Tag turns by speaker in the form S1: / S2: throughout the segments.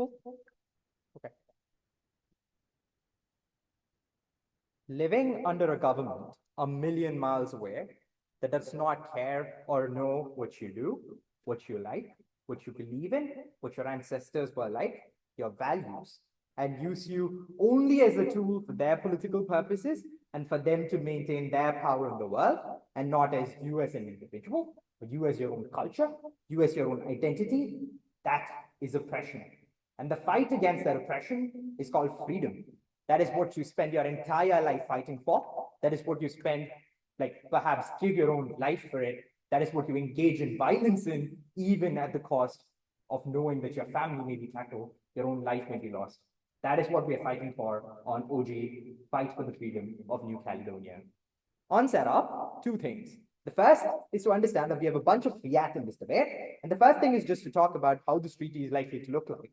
S1: Cool. Okay. Living under a government a million miles away that does not care or know what you do, what you like, what you believe in, what your ancestors were like, your values, and use you only as a tool for their political purposes and for them to maintain their power in the world, and not as you as an individual, but you as your own culture, you as your own identity. That is oppression. And the fight against that oppression is called freedom. That is what you spend your entire life fighting for. That is what you spend, like perhaps give your own life for it. That is what you engage in violence in, even at the cost of knowing that your family may be tackled, your own life may be lost. That is what we are fighting for on OG, Fight for the Freedom of New Caledonia. On setup, two things. The first is to understand that we have a bunch of fiat in this debate. And the first thing is just to talk about how this treaty is likely to look like.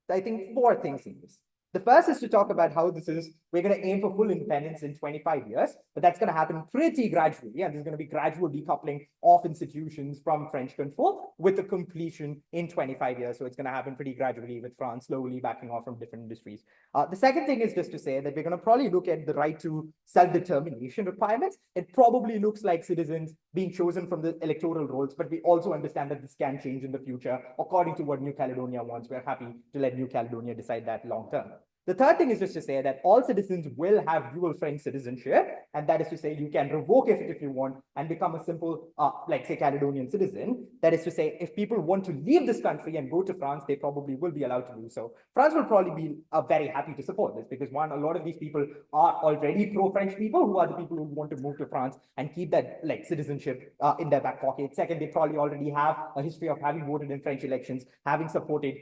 S1: So I think four things in this. The first is to talk about how we're going to aim for full independence in 25 years, but that's going to happen pretty gradually. And there's going to be gradual decoupling of institutions from French control with a completion in 25 years. So it's going to happen pretty gradually with France slowly backing off from different industries. The second thing is just to say that we're going to probably look at the right to self-determination requirements. It probably looks like citizens being chosen from the electoral rolls, but we also understand that this can change in the future according to what New Caledonia wants. We're happy to let New Caledonia decide that long term. The third thing is just to say that all citizens will have dual French citizenship, and that is to say you can revoke it if you want and become a simple, like say, Caledonian citizen. That is to say, if people want to leave this country and go to France, they probably will be allowed to do so. France will probably be very happy to support this because one, a lot of these people are already pro-French people who are the people who want to move to France and keep that like citizenship in their back pocket. Second, they probably already have a history of having voted in French elections, having supported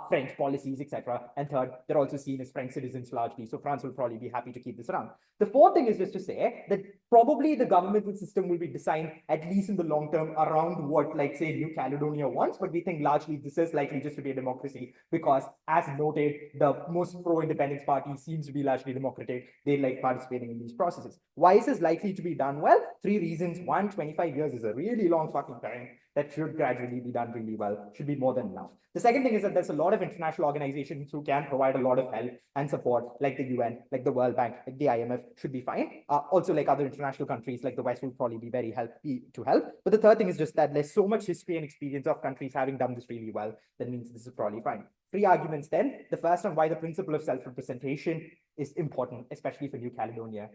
S1: French policies, etc. And third, they're also seen as French citizens largely, so France will probably be happy to keep this around. The fourth thing is just to say that probably the governmental system will be designed, at least in the long term, around what, like, say, New Caledonia wants, but we think largely this is likely just to be a democracy because, as noted, the most pro-independence party seems to be largely democratic. They like participating in these processes. Why is this likely to be done well? Three reasons. One, 25 years is a really long fucking time. That should gradually be done really well, should be more than enough. The second thing is that there's a lot of international organizations who can provide a lot of help and support, like the UN, like the World Bank, like the IMF, should be fine. Also, like other international countries, like the West will probably be very happy to help. But the third thing is just that there's so much history and experience of countries having done this really well, that means this is probably fine. Three arguments then. The first on why the principle of self-representation is important, especially for New Caledonia.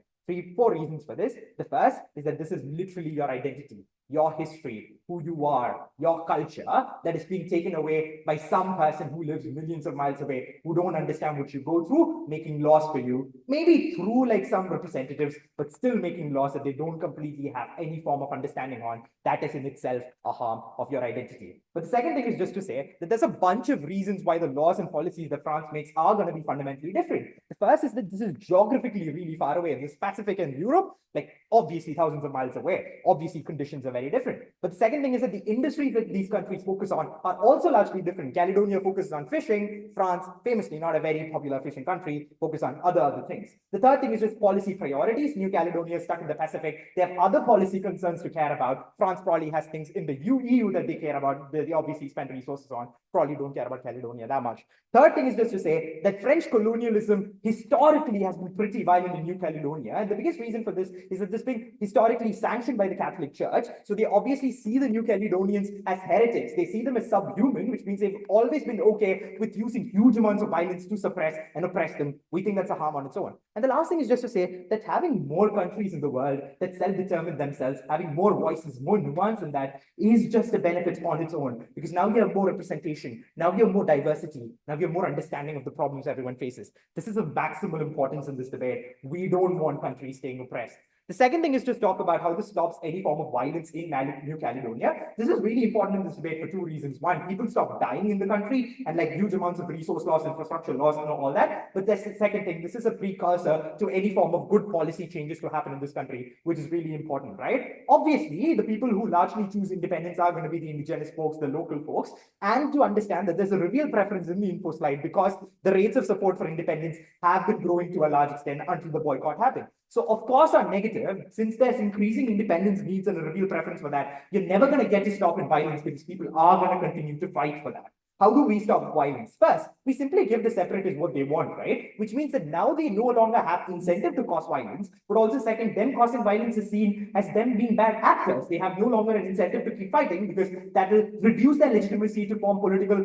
S1: Four reasons for this. The first is that this is literally your identity, your history, who you are, your culture that is being taken away by some person who lives millions of miles away, who don't understand what you go through, making laws for you, maybe through like some representatives, but still making laws that they don't completely have any form of understanding on. That is in itself a harm of your identity. But the second thing is just to say that there's a bunch of reasons why the laws and policies that France makes are going to be fundamentally different. The first is that this is geographically really far away. This Pacific and Europe, like obviously thousands of miles away. Obviously conditions are very different. But the second thing is that the industries that these countries focus on are also largely different. Caledonia focuses on fishing. France, famously not a very popular fishing country, focus on other things. The third thing is just policy priorities. New Caledonia is stuck in the Pacific. They have other policy concerns to care about. France probably has things in the EU that they care about. They obviously spend resources on. Probably don't care about Caledonia that much. Third thing is just to say that French colonialism historically has been pretty violent in New Caledonia. And the biggest reason for this is that this being historically sanctioned by the Catholic Church. So they obviously see the New Caledonians as heretics. They see them as subhuman, which means they've always been okay with using huge amounts of violence to suppress and oppress them. We think that's a harm on its own. And the last thing is just to say that having more countries in the world that self-determine themselves, having more voices, more nuance in that is just a benefit on its own. Because now you have more representation. Now you have more diversity. Now you have more understanding of the problems everyone faces. This is of maximal importance in this debate. We don't want countries staying oppressed. The second thing is to talk about how this stops any form of violence in New Caledonia. This is really important in this debate for two reasons. One, people stop dying in the country and like huge amounts of resource loss, infrastructure loss, and all that. But that's the second thing. This is a precursor to any form of good policy changes to happen in this country, which is really important, right? Obviously, the people who largely choose independence are going to be the indigenous folks, the local folks, and to understand that there's a reveal preference in the info slide because the rates of support for independence have been growing to a large extent until the boycott happened. So of course on negative, since there's increasing independence needs and a real preference for that, you're never going to get to stop in violence because people are going to continue to fight for that. How do we stop violence? First, we simply give the separatists what they want, right? Which means that now they no longer have incentive to cause violence, but also second, them causing violence is seen as them being bad actors. They have no longer an incentive to keep fighting because that will reduce their legitimacy to form political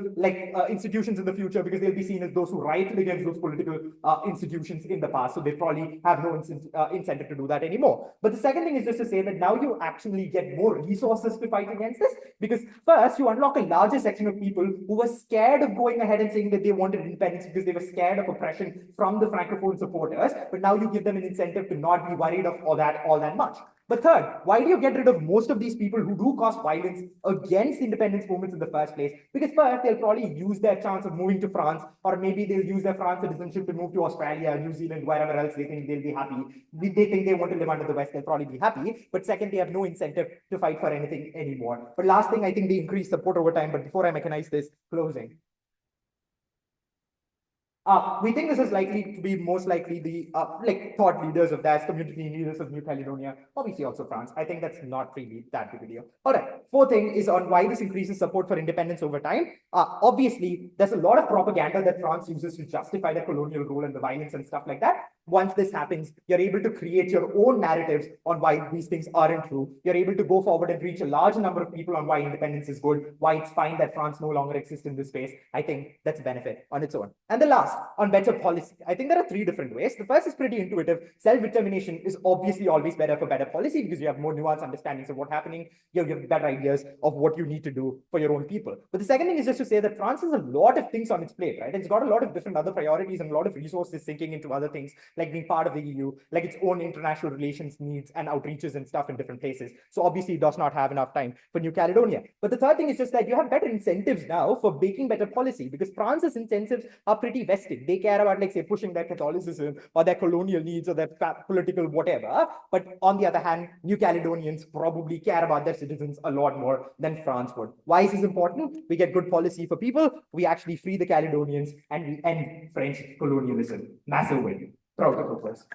S1: institutions in the future, because they'll be seen as those who rioted against those political institutions in the past. So they probably have no incentive to do that anymore. But the second thing is just to say that now you actually get more resources to fight against this, because first you unlock a larger section of people who were scared of going ahead and saying that they wanted independence because they were scared of oppression from the Francophone supporters, but now you give them an incentive to not be worried of all that much. But third, why do you get rid of most of these people who do cause violence against independence movements in the first place? Because first, they'll probably use their chance of moving to France, or maybe they'll use their France citizenship to move to Australia, New Zealand, wherever else they think they'll be happy. They think they want to live under the West, they'll probably be happy. But second, they have no incentive to fight for anything anymore. But last thing, I think they increase support over time. But before I mechanize this, closing. We think this is likely to be most likely the thought leaders of that, community leaders of New Caledonia, obviously also France. I think that's not really that big a deal. All right, fourth thing is on why this increases support for independence over time. Obviously, there's a lot of propaganda that France uses to justify the colonial rule and the violence and stuff like that. Once this happens, you're able to create your own narratives on why these things aren't true. You're able to go forward and reach a large number of people on why independence is good, why it's fine that France no longer exists in this space. I think that's a benefit on its own. And the last, on better policy. I think there are three different ways. The first is pretty intuitive. Self-determination is obviously always better for better policy because you have more nuanced understandings of what's happening. You have better ideas of what you need to do for your own people. But the second thing is just to say that France has a lot of things on its plate, right? It's got a lot of different other priorities and a lot of resources sinking into other things, like being part of the EU, like its own international relations needs and outreaches and stuff in different places. So obviously it does not have enough time for New Caledonia. But the third thing is just that you have better incentives now for making better policy, because France's incentives are pretty vested. They care about, like, say, pushing their Catholicism or their colonial needs or their political whatever. But on the other hand, New Caledonians probably care about their citizens a lot more than France would. Why is this important? We get good policy for people, we actually free the Caledonians, and we end French colonialism. Massive win. Proud to propose.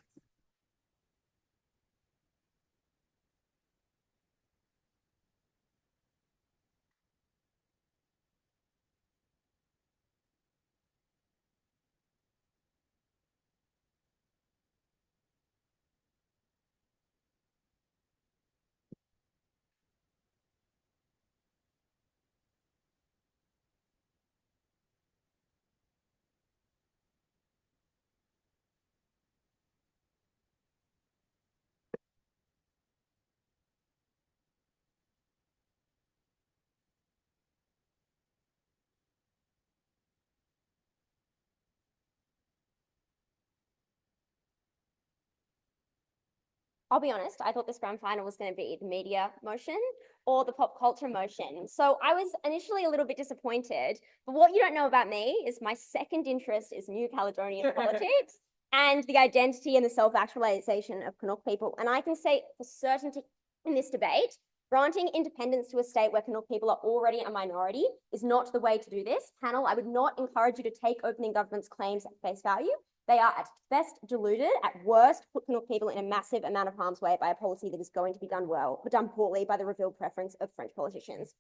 S2: I'll be honest, I thought this grand final was going to be the media motion or the pop culture motion. So I was initially a little bit disappointed. But what you don't know about me is my second interest is New Caledonian politics and the identity and the self-actualization of Kanak people. And I can say for certainty in this debate, granting independence to a state where Kanak people are already a minority is not the way to do this. Panel, I would not encourage you to take opening government's claims at face value. They are at best deluded, at worst put Kanak people in a massive amount of harm's way by a policy that is going to be done well, but done poorly by the revealed preference of French politicians.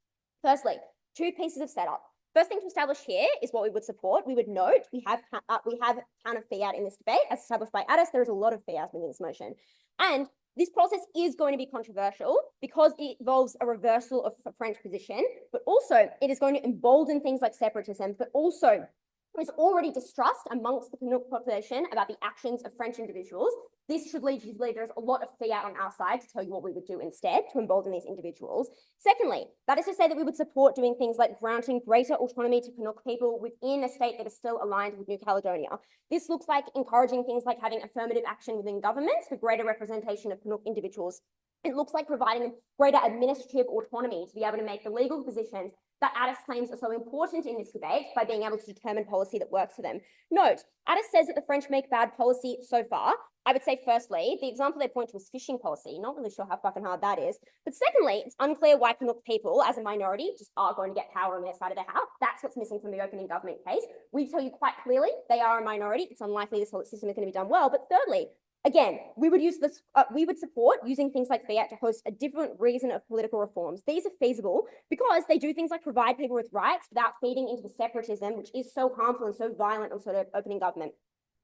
S2: Firstly, two pieces of setup. First thing to establish here is what we would support. We would note we have count of fiat in this debate, as established by Addis. There is a lot of fiat in this motion. And this process is going to be controversial because it involves a reversal of French position, but also it is going to embolden things like separatism, but also there's already distrust amongst the Kanak population about the actions of French individuals. This should lead you to believe there's a lot of fiat on our side to tell you what we would do instead to embolden these individuals. Secondly, that is to say that we would support doing things like granting greater autonomy to Kanak people within a state that is still aligned with New Caledonia. This looks like encouraging things like having affirmative action within governments for greater representation of Kanak individuals. It looks like providing greater administrative autonomy to be able to make the legal positions that Addis claims are so important in this debate by being able to determine policy that works for them. Note, Addis says that the French make bad policy so far. I would say, firstly, the example they point to is fishing policy. Not really sure how fucking hard that is. But secondly, it's unclear why Kanak people, as a minority, just are going to get power on their side of the house. That's what's missing from the opening government case. We tell you quite clearly they are a minority. It's unlikely this whole system is going to be done well. But thirdly, Again, we would use this, we would support using things like fiat to host a different reason of political reforms. These are feasible because they do things like provide people with rights without feeding into the separatism, which is so harmful and so violent on sort of opening government.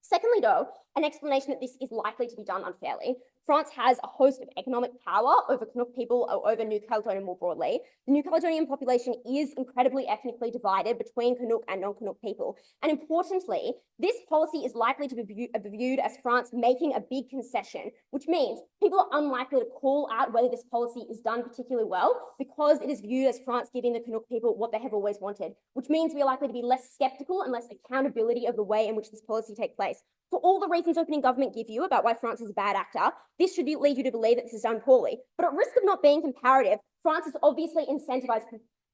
S2: Secondly, though, an explanation that this is likely to be done unfairly. France has a host of economic power over Kanak people or over New Caledonia more broadly. The New Caledonian population is incredibly ethnically divided between Kanak and non-Kanak people. And importantly, this policy is likely to be viewed as France making a big concession, which means people are unlikely to call out whether this policy is done particularly well because it is viewed as France giving the Kanak people what they have always wanted, which means we are likely to be less skeptical and less accountability of the way in which this policy takes place. For all the reasons opening government give you about why France is a bad actor, this should lead you to believe that this is done poorly. But at risk of not being comparative, France is obviously incentivized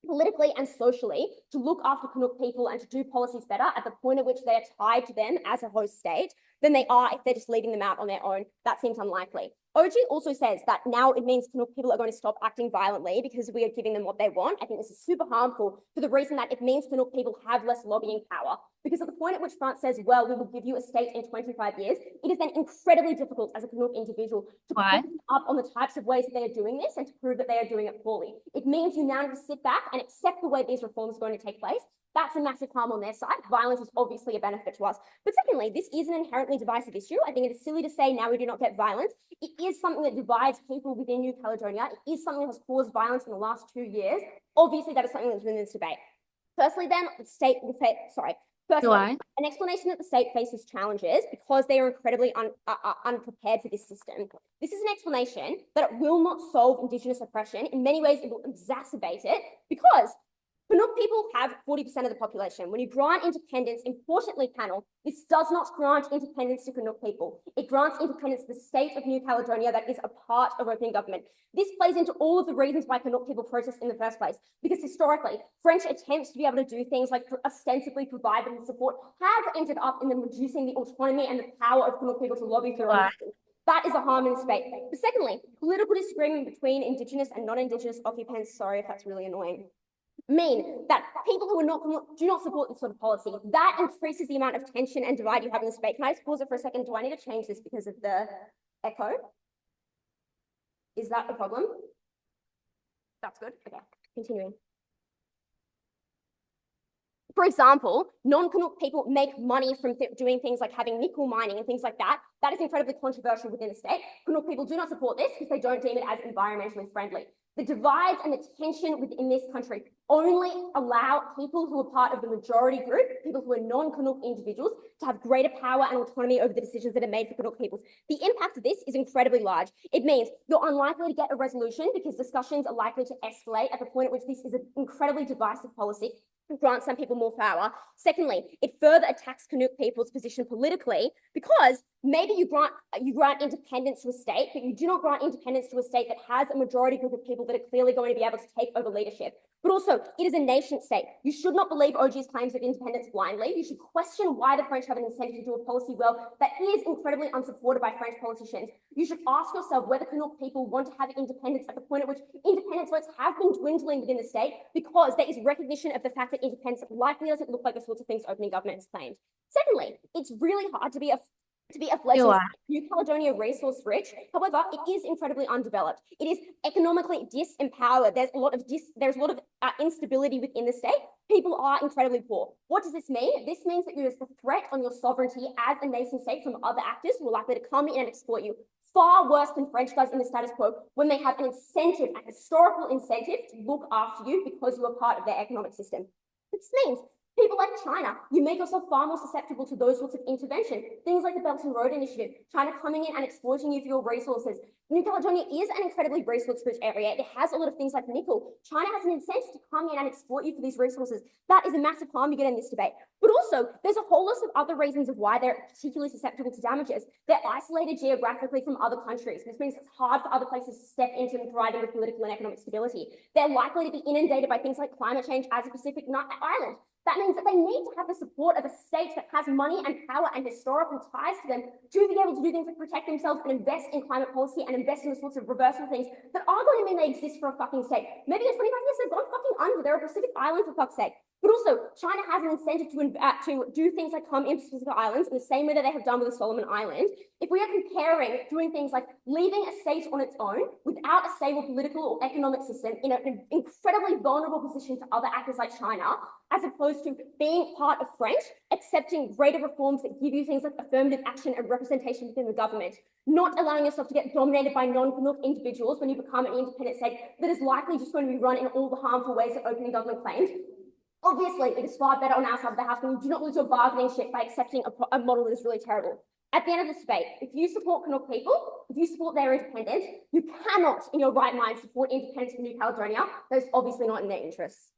S2: politically and socially to look after Kanak people and to do policies better at the point at which they are tied to them as a host state than they are if they're just leaving them out on their own. That seems unlikely. OG also says that now it means Kanak people are going to stop acting violently because we are giving them what they want. I think this is super harmful for the reason that it means Kanak people have less lobbying power. Because at the point at which France says, well, we will give you a state in 25 years, it is then incredibly difficult as a Kanak individual to pick up on the types of ways that they are doing this and to prove that they are doing it poorly. It means you now need to sit back and accept the way these reforms are going to take place. That's a massive harm on their side. Violence is obviously a benefit to us. But secondly, this is an inherently divisive issue. I think it is silly to say now we do not get violence. It is something that divides people within New Caledonia. It is something that has caused violence in the last 2 years. Obviously, that is something that's within this debate. Firstly, then, Firstly, an explanation that the state faces challenges because they are incredibly unprepared for this system. This is an explanation that it will not solve Indigenous oppression. In many ways, it will exacerbate it because Kanak people have 40% of the population. When you grant independence, importantly, panel, this does not grant independence to Kanak people. It grants independence to the state of New Caledonia that is a part of opening government. This plays into all of the reasons why Kanak people protest in the first place, because historically, French attempts to be able to do things like ostensibly provide them with support have ended up in them reducing the autonomy and the power of Kanak people to lobby for their own. That is a harm in the state. But secondly, political disagreement between Indigenous and non-Indigenous occupants, sorry if that's really annoying, mean that people who do not support this sort of policy, that increases the amount of tension and divide you have in the debate. Can I just pause it for a second? Do I need to change this because of the echo? Is that a problem? That's good. Okay, continuing. For example, non-Kanak people make money from doing things like having nickel mining and things like that. That is incredibly controversial within the state. Kanak people do not support this because they don't deem it as environmentally friendly. The divides and the tension within this country only allow people who are part of the majority group, people who are non-Kanak individuals, to have greater power and autonomy over the decisions that are made for Kanak peoples. The impact of this is incredibly large. It means you're unlikely to get a resolution because discussions are likely to escalate at the point at which this is an incredibly divisive policy. Grant some people more power. Secondly, it further attacks Kanak people's position politically because maybe you grant independence to a state, but you do not grant independence to a state that has a majority group of people that are clearly going to be able to take over leadership. But also, it is a nation state. You should not believe OG's claims of independence blindly. You should question why the French have an incentive to do a policy well that is incredibly unsupported by French politicians. You should ask yourself whether Kanak people want to have independence at the point at which independence votes have been dwindling within the state because there is recognition of the fact that independence likely doesn't look like the sorts of things opening government has claimed. Secondly, it's really hard to be a fledgling New Caledonia resource rich. However, it is incredibly undeveloped. It is economically disempowered. There's a lot of instability within the state. People are incredibly poor. What does this mean? This means that there's a threat on your sovereignty as a nation state from other actors who are likely to come in and exploit you. Far worse than French does in the status quo when they have an incentive, a historical incentive to look after you because you are part of their economic system. This means people like China, you make yourself far more susceptible to those sorts of intervention. Things like the Belt and Road Initiative, China coming in and exploiting you for your resources. New Caledonia is an incredibly resource-rich area. It has a lot of things like nickel. China has an incentive to come in and exploit you for these resources. That is a massive harm you get in this debate. But also, there's a whole list of other reasons of why they're particularly susceptible to damages. They're isolated geographically from other countries, which means it's hard for other places to step into and provide them with political and economic stability. They're likely to be inundated by things like climate change as a Pacific island. That means that they need to have the support of a state that has money and power and historical ties to them to be able to do things like protect themselves and invest in climate policy and invest in the sorts of reversal things that are going to mean they exist for a fucking state. Maybe in 25 years they've gone fucking under. They're a Pacific island for fuck's sake. But also, China has an incentive to do things like come into specific islands in the same way that they have done with the Solomon Island. If we are comparing doing things like leaving a state on its own without a stable political or economic system in an incredibly vulnerable position to other actors like China, as opposed to being part of French, accepting greater reforms that give you things like affirmative action and representation within the government, not allowing yourself to get dominated by non-criminal individuals when you become an independent state that is likely just going to be run in all the harmful ways that opening government claims. Obviously, it is far better on our side of the house when you do not lose your bargaining chip by accepting a model that is really terrible. At the end of this debate, if you support Kanak people, if you support their independence, you cannot, in your right mind, support independence for New Caledonia. That is obviously not in their interests.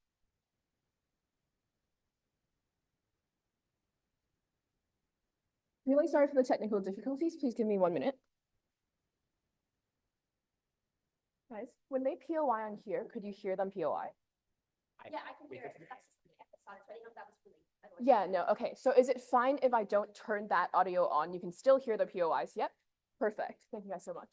S3: Really sorry for the technical difficulties. Please give me 1 minute. Guys, when they POI on here, could you hear them POI?
S2: Yeah, I can hear it. That's just the episode, so I didn't know if that was really.
S3: Yeah, no, okay. So is it fine if I don't turn that audio on? You can still hear the POIs. Yep. Perfect. Thank you guys so much.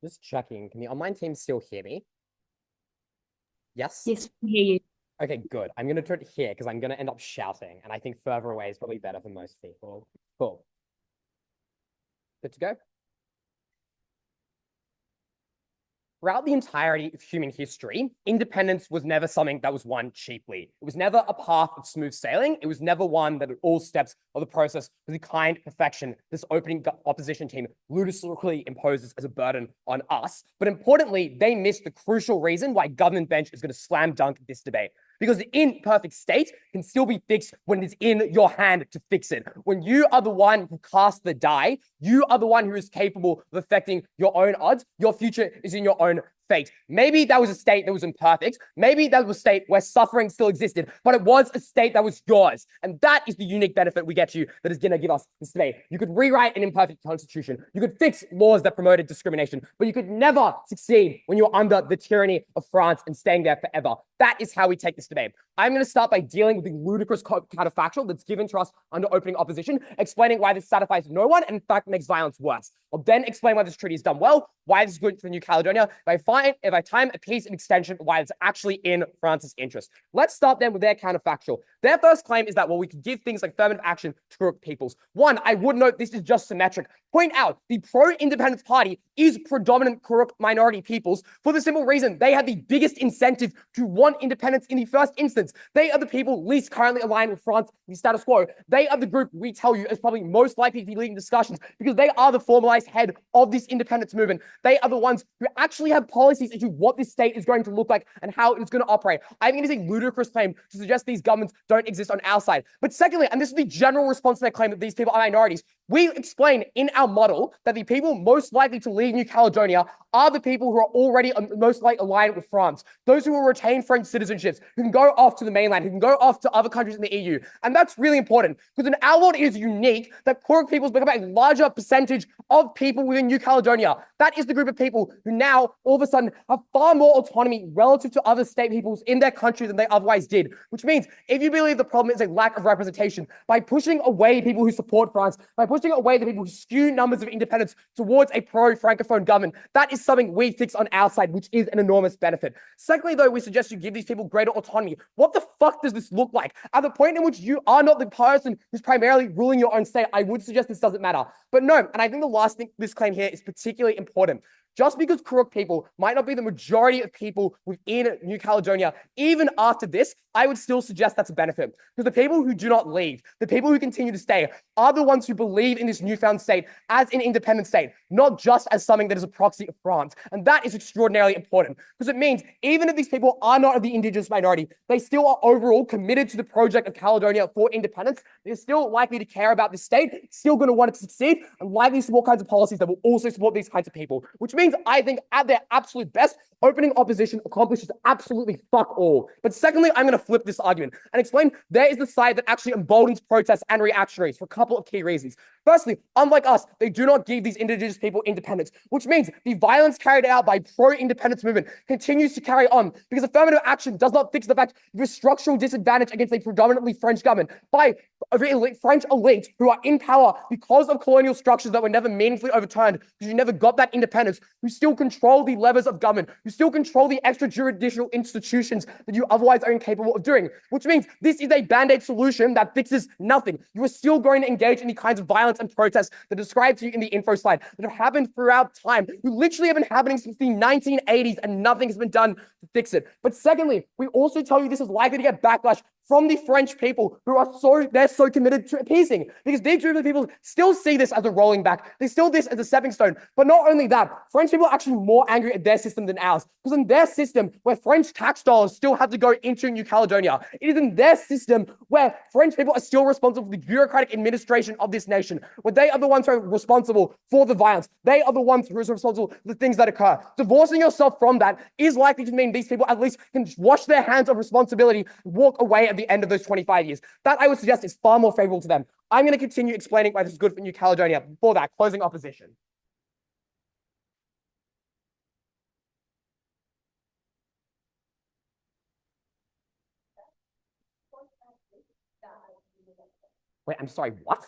S4: Just checking. Can the online team still hear me? Yes?
S5: Yes, we hear you.
S4: Okay, good. I'm going to turn it here because I'm going to end up shouting. And I think further away is probably better for most people. Cool. Good to go? Throughout the entirety of human history, independence was never something that was won cheaply. It was never a path of smooth sailing. It was never one that at all steps of the process was the kind perfection this opening opposition team ludicrously imposes as a burden on us. But importantly, they missed the crucial reason why government bench is going to slam dunk this debate. Because the imperfect state can still be fixed when it is in your hand to fix it. When you are the one who casts the die, you are the one who is capable of affecting your own odds. Your future is in your own fate. Maybe that was a state that was imperfect. Maybe that was a state where suffering still existed, but it was a state that was yours. And that is the unique benefit we get to that is going to give us this debate. You could rewrite an imperfect constitution. You could fix laws that promoted discrimination, but you could never succeed when you're under the tyranny of France and staying there forever. That is how we take this debate. I'm going to start by dealing with the ludicrous counterfactual that's given to us under opening opposition, explaining why this satisfies no one and in fact makes violence worse. I'll then explain why this treaty is done well, why this is good for New Caledonia, if I time a peace and extension, why it's actually in France's interest. Let's start then with their counterfactual. Their first claim is that, well, we could give things like affirmative action to Kanak peoples. One, I would note this is just symmetric. Point out, the pro-independence party is predominant Kanak minority peoples for the simple reason they have the biggest incentive to want independence in the first instance. They are the people least currently aligned with France, the status quo. They are the group we tell you is probably most likely to be leading discussions because they are the formalized head of this independence movement. They are the ones who actually have policies into what this state is going to look like and how it's going to operate. I think it is a ludicrous claim to suggest these governments don't exist on our side. But secondly, and this is the general response to their claim that these people are minorities, we explain in our model that the people most likely to leave New Caledonia are the people who are already most likely aligned with France. Those who will retain French citizenships, who can go off to the mainland, who can go off to other countries in the EU. And that's really important because in our world, it is unique that Kanak peoples become a larger percentage of people within New Caledonia. That is the group of people who now all of a sudden have far more autonomy relative to other state peoples in their country than they otherwise did. Which means if you believe the problem is a lack of representation, by pushing away people who support France, by pushing away the people who skew numbers of independence towards a pro-Francophone government, that is something we fix on our side, which is an enormous benefit. Secondly, though, we suggest you give these people greater autonomy. What the fuck does this look like? At the point in which you are not the person who's primarily ruling your own state, I would suggest this doesn't matter. But no, and I think the last thing this claim here is particularly important. Just because Kanak people might not be the majority of people within New Caledonia, even after this, I would still suggest that's a benefit, because the people who do not leave, the people who continue to stay, are the ones who believe in this newfound state as an independent state, not just as something that is a proxy of France. And that is extraordinarily important, because it means even if these people are not of the indigenous minority, they still are overall committed to the project of Caledonia for independence. They're still likely to care about this state, still going to want it to succeed, and likely to support kinds of policies that will also support these kinds of people, which means I think at their absolute best, opening opposition accomplishes absolutely fuck all. But secondly, I'm going to flip this argument and explain there is the side that actually emboldens protests and reactionaries for a couple of key reasons. Firstly, unlike us, they do not give these indigenous people independence, which means the violence carried out by pro-independence movement continues to carry on, because affirmative action does not fix the fact of a structural disadvantage against a predominantly French government by French elite who are in power because of colonial structures that were never meaningfully overturned, because you never got that independence, who still control the levers of government, who still control the extrajudicial institutions that you otherwise are incapable of doing, which means this is a band-aid solution that fixes nothing. You are still going to engage in the kinds of violence and protests that are described to you in the info slide that have happened throughout time, who literally have been happening since the 1980s and nothing has been done to fix it. But secondly, we also tell you this is likely to get backlash from the French people who are so committed to appeasing, because these group of people still see this as a rolling back. They still this as a stepping stone. But not only that, French people are actually more angry at their system than ours, because in their system where French tax dollars still have to go into New Caledonia, it is in their system where French people are still responsible for the bureaucratic administration of this nation, where they are the ones who are responsible for the violence. They are the ones who are responsible for the things that occur. Divorcing yourself from that is likely to mean these people at least can wash their hands of responsibility, walk away at the end of those 25 years. That, I would suggest, is far more favorable to them. I'm going to continue explaining why this is good for New Caledonia. Before that, closing opposition. Wait, I'm sorry, what?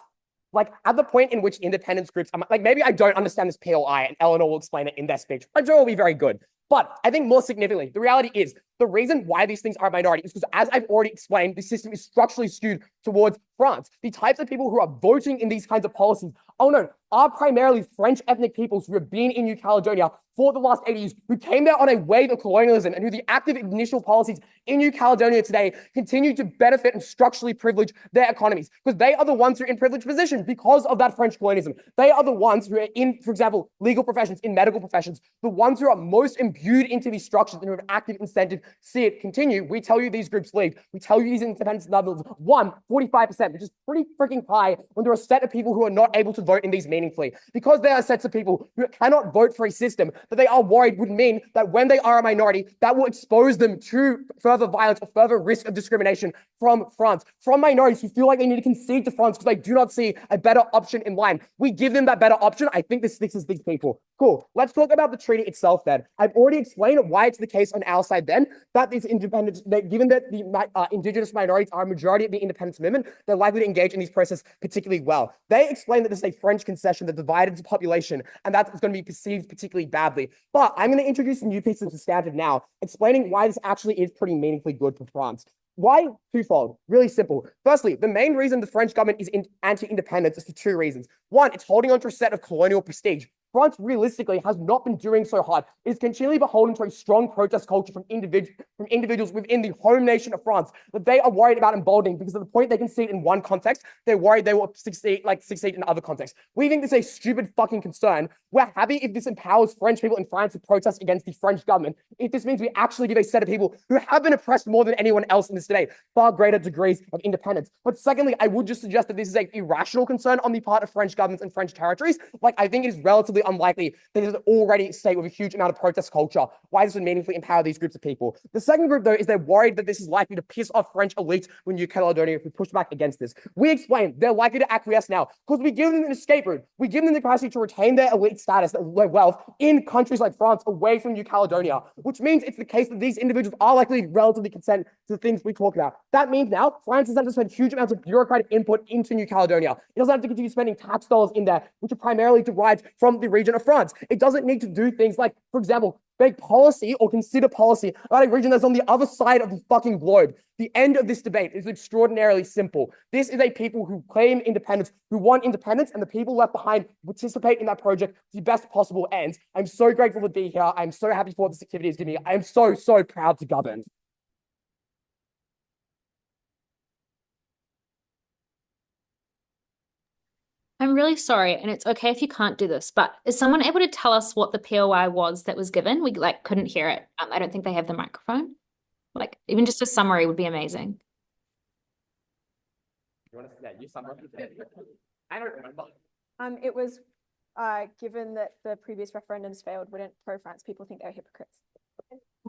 S4: Like, at the point in which independence groups, like, maybe I don't understand this POI, and Eleanor will explain it in their speech. I'm sure it will be very good. But I think more significantly, the reality is the reason why these things are a minority is because, as I've already explained, the system is structurally skewed towards France. The types of people who are voting in these kinds of policies, oh no, are primarily French ethnic peoples who have been in New Caledonia for the last 80 years, who came there on a wave of colonialism, and who the active initial policies in New Caledonia today continue to benefit and structurally privilege their economies, because they are the ones who are in privileged positions because of that French colonialism. They are the ones who are in, for example, legal professions, in medical professions, the ones who are most imbued into these structures and who have active incentive to see it continue. We tell you these groups leave. We tell you these independence levels, 45%, which is pretty freaking high when there are a set of people who are not able to vote in these meaningfully, because there are sets of people who cannot vote for a system that they are worried would mean that when they are a minority, that will expose them to further violence or further risk of discrimination from France, from minorities who feel like they need to concede to France because they do not see a better option in line. We give them that better option. I think this fixes these people. Cool. Let's talk about the treaty itself then. I've already explained why it's the case on our side then, that these independence, given that the indigenous minorities are a majority of the independence movement, they're likely to engage in these processes particularly well. They explain that this is a French concession that divided the population, and that's going to be perceived particularly badly. But I'm going to introduce a new piece of the standard now, explaining why this actually is pretty meaningfully good for France. Why? Twofold. Really simple. Firstly, the main reason the French government is anti-independence is for two reasons. One, it's holding on to a set of colonial prestige. France realistically has not been doing so hard. It is continually beholden to a strong protest culture from individuals within the home nation of France that they are worried about emboldening, because at the point they can see it in one context, they're worried they will succeed in other contexts. We think this is a stupid fucking concern. We're happy if this empowers French people in France to protest against the French government, if this means we actually give a set of people who have been oppressed more than anyone else in this debate far greater degrees of independence. But secondly, I would just suggest that this is an irrational concern on the part of French governments and French territories. Like, I think it is relatively unlikely that it is already a state with a huge amount of protest culture. Why this would meaningfully empower these groups of people. The second group, though, is they're worried that this is likely to piss off French elites when New Caledonia if we push back against this. We explain they're likely to acquiesce now because we give them an escape route. We give them the capacity to retain their elite status, their wealth in countries like France away from New Caledonia, which means it's the case that these individuals are likely to relatively consent to the things we talk about. That means now France doesn't have to spend huge amounts of bureaucratic input into New Caledonia. It doesn't have to continue spending tax dollars in there, which are primarily derived from the region of France. It doesn't need to do things like, for example, make policy or consider policy about a region that's on the other side of the fucking globe. The end of this debate is extraordinarily simple. This is a people who claim independence, who want independence, and the people left behind participate in that project to the best possible ends. I'm so grateful to be here. I'm so happy for what this activity is giving me. I am so, so proud to govern.
S5: I'm really sorry, and it's okay if you can't do this, but is someone able to tell us what the POI was that was given? We like couldn't hear it. I don't think they have the microphone. Like even just a summary would be amazing.
S4: You want to, yeah, you summarize it. I don't remember.
S3: It was given that the previous referendums failed, wouldn't pro-France people think they're hypocrites?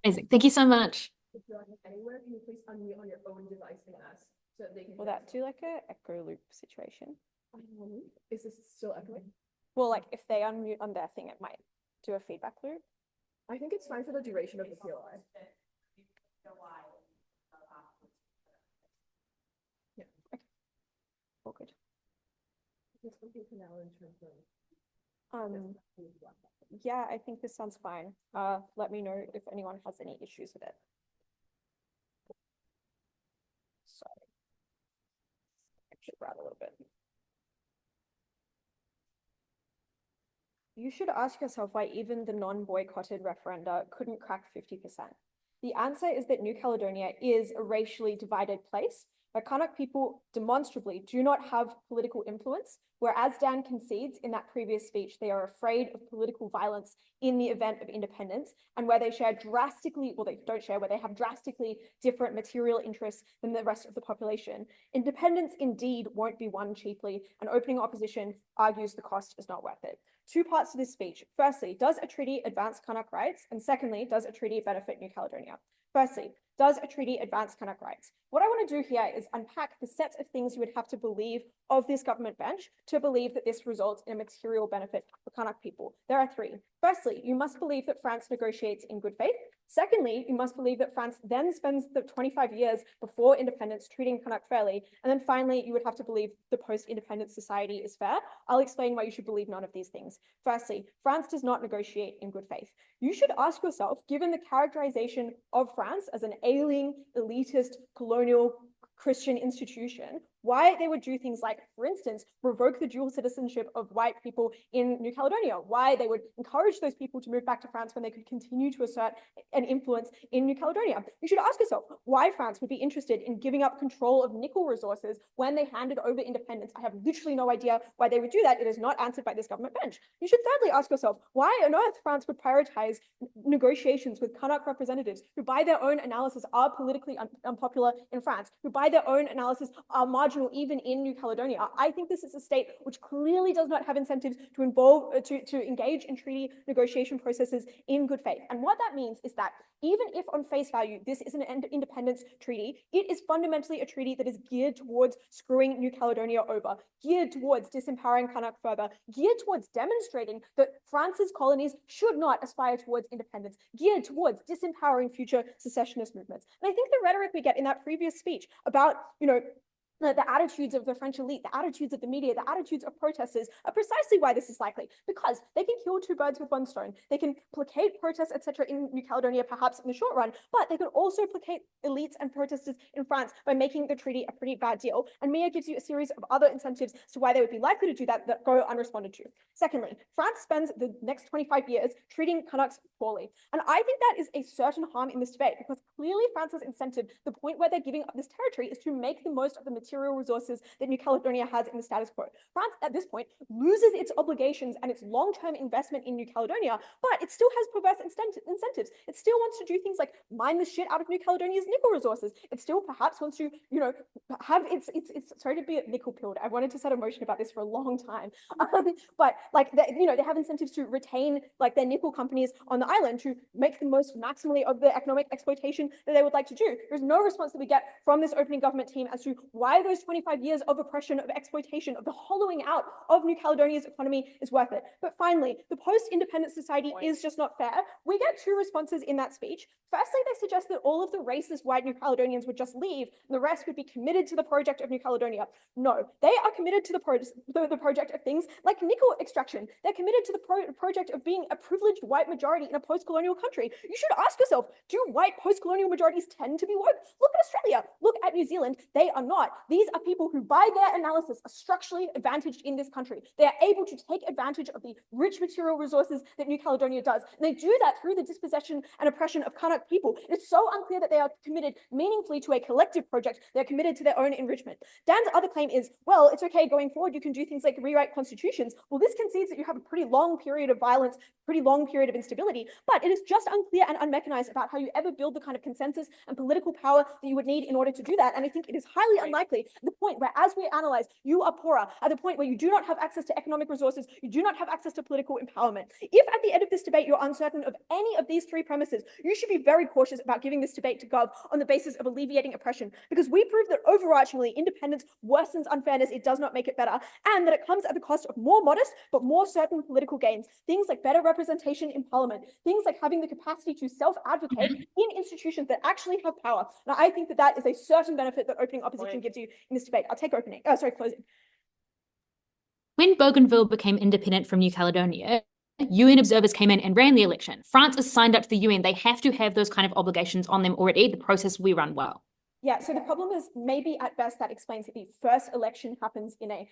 S5: Amazing. Thank you so much.
S3: If you're anywhere, can you please unmute on your own device and ask so that they can
S2: Will that do like a echo loop situation?
S3: Is this still echoing?
S2: Well, like if they unmute on their thing, it might do a feedback loop.
S3: I think it's fine for the duration of the POI. Yeah. Okay.
S2: All good. Yeah, I think this sounds fine. Let me know if anyone has any issues with it. Sorry. I should write a little bit. You should ask yourself why even the non-boycotted referenda couldn't crack 50%. The answer is that New Caledonia is a racially divided place where Kanak people demonstrably do not have political influence, whereas Dan concedes in that previous speech, they are afraid of political violence in the event of independence, and where they share drastically, well, they don't share, where they have drastically different material interests than the rest of the population. Independence indeed won't be won cheaply, and opening opposition argues the cost is not worth it. Two parts to this speech. Firstly, does a treaty advance Kanak rights? And secondly, does a treaty benefit New Caledonia? Firstly, does a treaty advance Kanak rights? What I want to do here is unpack the sets of things you would have to believe of this government bench to believe that this results in a material benefit for Kanak people. There are three. Firstly, you must believe that France negotiates in good faith. Secondly, you must believe that France then spends the 25 years before independence treating Kanak fairly. And then finally, you would have to believe the post-independence society is fair. I'll explain why you should believe none of these things. Firstly, France does not negotiate in good faith. You should ask yourself, given the characterization of France as an ailing, elitist, colonial Christian institution, why they would do things like, for instance, revoke the dual citizenship of white people in New Caledonia, why they would encourage those people to move back to France when they could continue to assert an influence in New Caledonia. You should ask yourself why France would be interested in giving up control of nickel resources when they handed over independence. I have literally no idea why they would do that. It is not answered by this government bench. You should thirdly ask yourself why on earth France would prioritize negotiations with Kanak representatives who by their own analysis are politically unpopular in France, who by their own analysis are marginal even in New Caledonia. I think this is a state which clearly does not have incentives to engage in treaty negotiation processes in good faith. And what that means is that even if on face value, this is an independence treaty, it is fundamentally a treaty that is geared towards screwing New Caledonia over, geared towards disempowering Kanak further, geared towards demonstrating that France's colonies should not aspire towards independence, geared towards disempowering future secessionist movements. And I think the rhetoric we get in that previous speech about, the attitudes of the French elite, the attitudes of the media, the attitudes of protesters are precisely why this is likely, because they can kill two birds with one stone. They can placate protests, etc. in New Caledonia, perhaps in the short run, but they can also placate elites and protesters in France by making the treaty a pretty bad deal. And Mia gives you a series of other incentives as to why they would be likely to do that that go unresponded to. Secondly, France spends the next 25 years treating Kanaks poorly. And I think that is a certain harm in this debate, because clearly France's incentive, the point where they're giving up this territory, is to make the most of the material resources that New Caledonia has in the status quo. France, at this point, loses its obligations and its long-term investment in New Caledonia, but it still has perverse incentives. It still wants to do things like mine the shit out of New Caledonia's nickel resources. It still perhaps wants to, have its sorry to be nickel pilled. I wanted to set a motion about this for a long time. But like, they have incentives to retain like their nickel companies on the island to make the most maximally of the economic exploitation that they would like to do. There's no response that we get from this opening government team as to why those 25 years of oppression, of exploitation, of the hollowing out of New Caledonia's economy is worth it. But finally, the post-independence society is just not fair. We get two responses in that speech. Firstly, they suggest that all of the racist white New Caledonians would just leave and the rest would be committed to the project of New Caledonia. No, they are committed to the project of things like nickel extraction. They're committed to the project of being a privileged white majority in a post-colonial country. You should ask yourself, do white post-colonial majorities tend to be woke? Look at Australia. Look at New Zealand. They are not.
S3: these are people who, by their analysis, are structurally advantaged in this country. They are able to take advantage of the rich material resources that New Caledonia does. And they do that through the dispossession and oppression of Kanak people. It is so unclear that they are committed meaningfully to a collective project. They're committed to their own enrichment. Dan's other claim is, well, it's okay going forward. You can do things like rewrite constitutions. Well, this concedes that you have a pretty long period of violence, pretty long period of instability, but it is just unclear and unmechanized about how you ever build the kind of consensus and political power that you would need in order to do that. And I think it is highly unlikely at the point where, as we analyze, you are poorer, at the point where you do not have access to economic resources, you do not have access to political empowerment. If at the end of this debate you're uncertain of any of these three premises, you should be very cautious about giving this debate to Gov on the basis of alleviating oppression, because we prove that overarchingly independence worsens unfairness, it does not make it better, and that it comes at the cost of more modest but more certain political gains. Things like better representation in parliament, things like having the capacity to self-advocate in institutions that actually have power. And I think that that is a certain benefit that opening opposition gives you in this debate. I'll take opening. Oh, sorry, closing.
S5: When Bougainville became independent from New Caledonia, UN observers came in and ran the election. France is signed up to the UN. They have to have those kind of obligations on them already. The process we run well.
S3: Yeah, so the problem is maybe at best that explains that the first election happens in a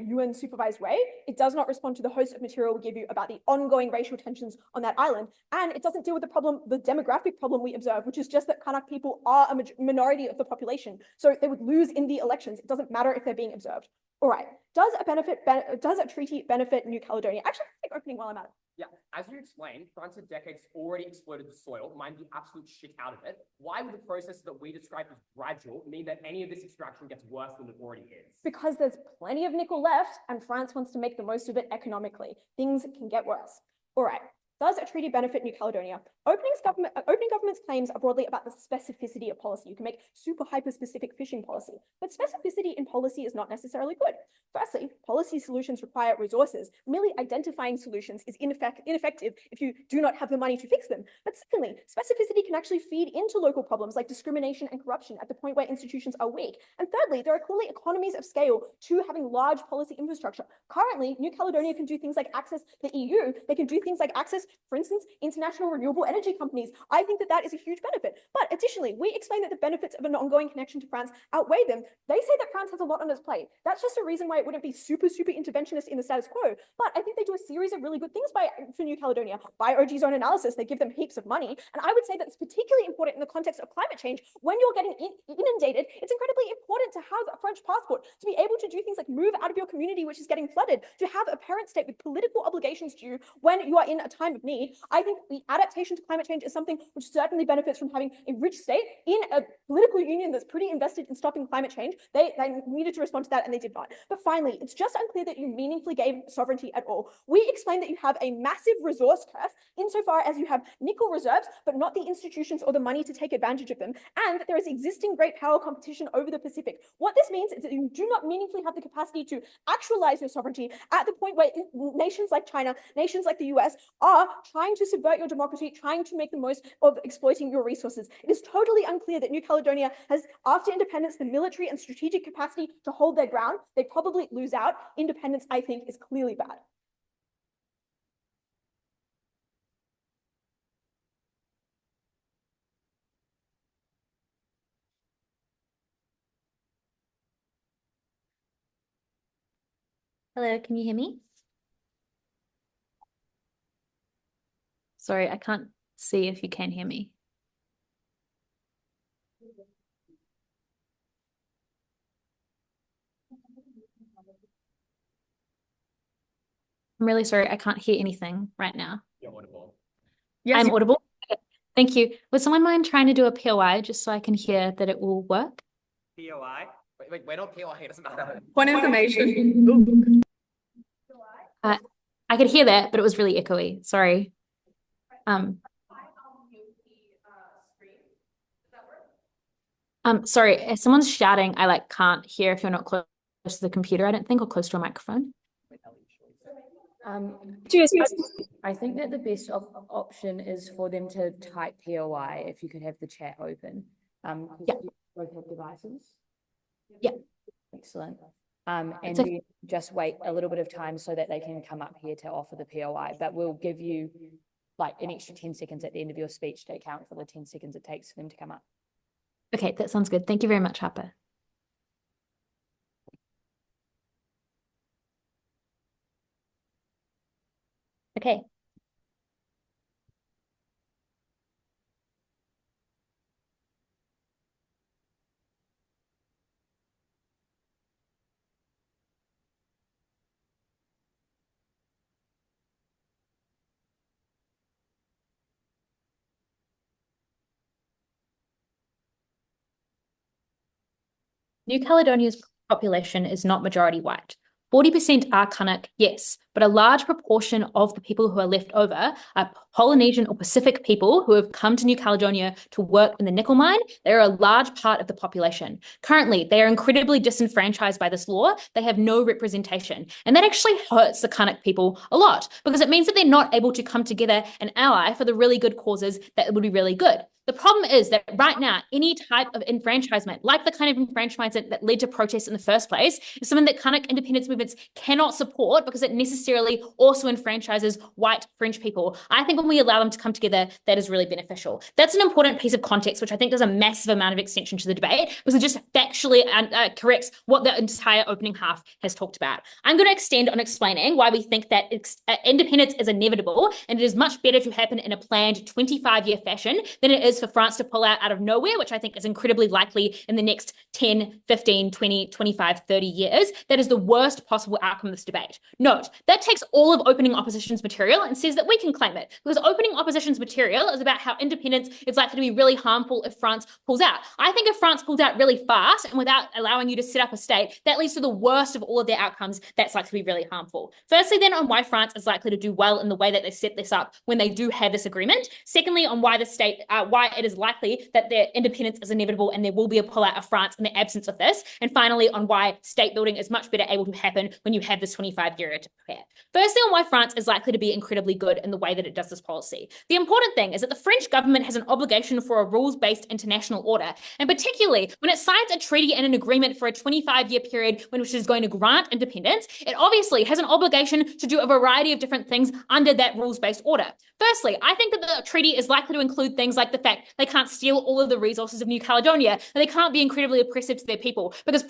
S3: UN supervised way. It does not respond to the host of material we give you about the ongoing racial tensions on that island. And it doesn't deal with the problem, the demographic problem we observe, which is just that Kanak people are a minority of the population. So they would lose in the elections. It doesn't matter if they're being observed. All right, does a treaty benefit New Caledonia? Actually, I'll take opening while I'm at it.
S4: Yeah, as you explained, France for decades already exploited the soil, mined the absolute shit out of it. Why would the process that we describe as gradual mean that any of this extraction gets worse than it already is?
S3: Because there's plenty of nickel left and France wants to make the most of it economically. Things can get worse. All right. Does a treaty benefit New Caledonia? Opening government's claims are broadly about the specificity of policy. You can make super hyper-specific fishing policy, but specificity in policy is not necessarily good. Firstly, policy solutions require resources. Merely identifying solutions is ineffective if you do not have the money to fix them. But secondly, specificity can actually feed into local problems like discrimination and corruption at the point where institutions are weak. And thirdly, there are clearly economies of scale to having large policy infrastructure. Currently, New Caledonia can do things like access the EU. They can do things like access, for instance, international renewable energy companies. I think that that is a huge benefit. But additionally, we explain that the benefits of an ongoing connection to France outweigh them. They say that France has a lot on its plate. That's just a reason why it wouldn't be super interventionist in the status quo. But I think they do a series of really good things for New Caledonia. By OG's own analysis, they give them heaps of money. And I would say that it's particularly important in the context of climate change. When you're getting inundated, it's incredibly important to have a French passport, to be able to do things like move out of your community, which is getting flooded, to have a parent state with political obligations to you when you are in a time of need. I think the adaptation to climate change is something which certainly benefits from having a rich state in a political union that's pretty invested in stopping climate change. They needed to respond to that and they did not. But finally, it's just unclear that you meaningfully gave sovereignty at all. We explained that you have a massive resource curse insofar as you have nickel reserves, but not the institutions or the money to take advantage of them, and that there is existing great power competition over the Pacific. What this means is that you do not meaningfully have the capacity to actualize your sovereignty at the point where nations like China, nations like the US are trying to subvert your democracy, trying to make the most of exploiting your resources. It is totally unclear that New Caledonia has, after independence, the military and strategic capacity to hold their ground. They probably lose out. Independence, I think, is clearly bad.
S5: Hello, can you hear me? Sorry, I can't see if you can hear me. I'm really sorry, I can't hear anything right now.
S4: You're audible.
S6: Yes,
S5: I'm audible. Okay, thank you. Would someone mind trying to do a POI just so I can hear that it will work?
S4: POI? Wait, we're not POI, it doesn't matter.
S6: point of information.
S5: I could hear that, but it was really echoey. Sorry. Sorry, if someone's shouting, I can't hear if you're not close to the computer, I don't think, or close to a microphone.
S7: I think that the best option is for them to type POI if you could have the chat open.
S5: Yeah.
S7: You both have devices.
S5: Yeah.
S7: Excellent. And then just wait a little bit of time so that they can come up here to offer the POI, but we'll give you an extra 10 seconds at the end of your speech to account for the 10 seconds it takes for them to come up.
S5: Okay, that sounds good. Thank you very much, Harper. Okay. New Caledonia's population is not majority white. 40% are Kanak, yes, but a large proportion of the people who are left over are Polynesian or Pacific people who have come to New Caledonia to work in the nickel mine. They're a large part of the population. Currently, they are incredibly disenfranchised by this law. They have no representation. And that actually hurts the Kanak people a lot because it means that they're not able to come together and ally for the really good causes that would be really good. The problem is that right now, any type of enfranchisement, like the kind of enfranchisement that led to protests in the first place, is something that Kanak independence movements cannot support because it necessarily also enfranchises white French people. I think when we allow them to come together, that is really beneficial. That's an important piece of context, which I think does a massive amount of extension to the debate because it just factually corrects what the entire opening half has talked about. I'm going to extend on explaining why we think that independence is inevitable and it is much better to happen in a planned 25-year fashion than it is for France to pull out of nowhere, which I think is incredibly likely in the next 10, 15, 20, 25, 30 years. That is the worst possible outcome of this debate. Note, that takes all of opening opposition's material and says that we can claim it, because opening opposition's material is about how independence is likely to be really harmful if France pulls out. I think if France pulls out really fast and without allowing you to set up a state, that leads to the worst of all of their outcomes. That's likely to be really harmful. Firstly, then, on why France is likely to do well in the way that they set this up when they do have this agreement. Secondly, on why the state, why it is likely that their independence is inevitable and there will be a pullout of France in the absence of this. And finally, on why state building is much better able to happen when you have this 25-year to prepare. Firstly, on why France is likely to be incredibly good in the way that it does this policy. The important thing is that the French government has an obligation for a rules-based international order, and particularly when it signs a treaty and an agreement for a 25-year period which is going to grant independence, it obviously has an obligation to do a variety of different things under that rules-based order. Firstly, I think that the treaty is likely to include things like the fact they can't steal all of the resources of New Caledonia, and they can't be incredibly oppressive to their people, because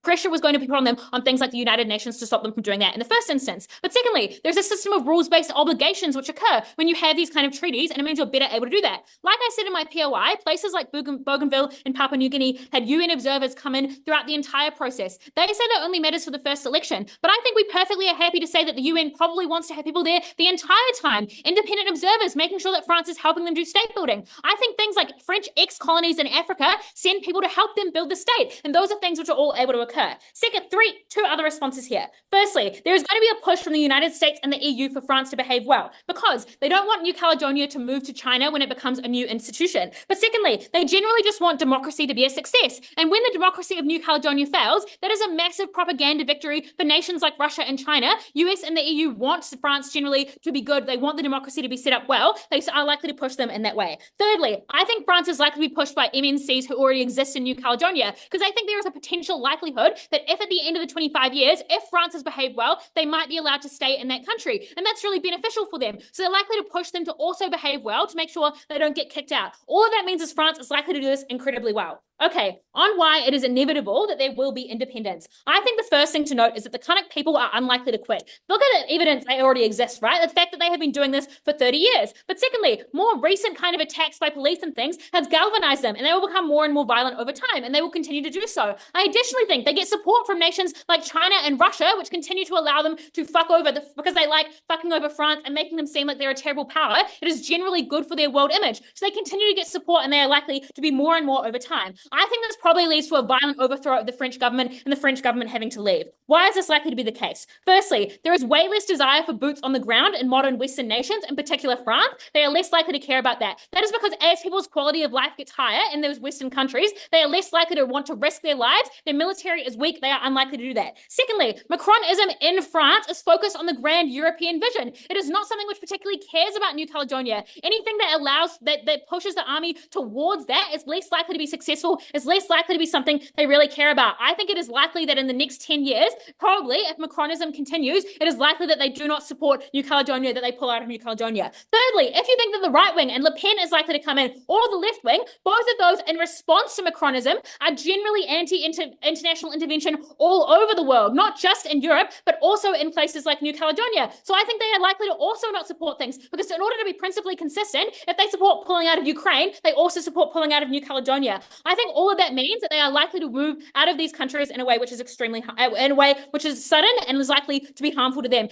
S5: pressure was going to be put on them on things like the United Nations to stop them from doing that in the first instance. But secondly, there's a system of rules-based obligations which occur when you have these kind of treaties, and it means you're better able to do that. Like I said in my POI, places like Bougainville and Papua New Guinea had UN observers come in throughout the entire process. They say that only matters for the first election, but I think we perfectly are happy to say that the UN probably wants to have people there the entire time, independent observers, making sure that France is helping them do state building. I think things like French ex-colonies in Africa send people to help them build the state, and those are things which are all able to occur. Second, two other responses here. Firstly, there is going to be a push from the United States and the EU for France to behave well, because they don't want New Caledonia to move to China when it becomes a new institution. But secondly, they generally just want democracy to be a success. And when the democracy of New Caledonia fails, that is a massive propaganda victory for nations like Russia and China. US and the EU want France generally to be good. They want the democracy to be set up well. They are likely to push them in that way. Thirdly, I think France is likely to be pushed by MNCs who already exist in New Caledonia, because I think there is a potential likelihood that if at the end of the 25 years, if France has behaved well, they might be allowed to stay in that country. And that's really beneficial for them. So they're likely to push them to also behave well to make sure they don't get kicked out. All of that means is France is likely to do this incredibly well. Okay, on why it is inevitable that there will be independence. I think the first thing to note is that the Kanak people are unlikely to quit. Look at the evidence they already exist, right? The fact that they have been doing this for 30 years. But secondly, more recent kind of attacks by police and things has galvanized them, and they will become more and more violent over time, and they will continue to do so. I additionally think they get support from nations like China and Russia, which continue to allow them to fuck over, because they like fucking over France and making them seem like they're a terrible power. It is generally good for their world image. So they continue to get support, and they are likely to be more and more over time. I think this probably leads to a violent overthrow of the French government and the French government having to leave. Why is this likely to be the case? Firstly, there is way less desire for boots on the ground in modern Western nations, in particular France. They are less likely to care about that. That is because as people's quality of life gets higher in those Western countries, they are less likely to want to risk their lives. Their military is weak. They are unlikely to do that. Secondly, Macronism in France is focused on the grand European vision. It is not something which particularly cares about New Caledonia. Anything that allows, that pushes the army towards that is less likely to be successful, is less likely to be something they really care about. I think it is likely that in the next 10 years, probably if Macronism continues, it is likely that they do not support New Caledonia, that they pull out of New Caledonia. Thirdly, if you think that the right wing and Le Pen is likely to come in, or the left wing, both of those in response to Macronism are generally anti-international international intervention all over the world, not just in Europe, but also in places like New Caledonia. So I think they are likely to also not support things, because in order to be principally consistent, if they support pulling out of Ukraine, they also support pulling out of New Caledonia. I think all of that means that they are likely to move out of these countries in a way which is in a way which is sudden and is likely to be harmful to them.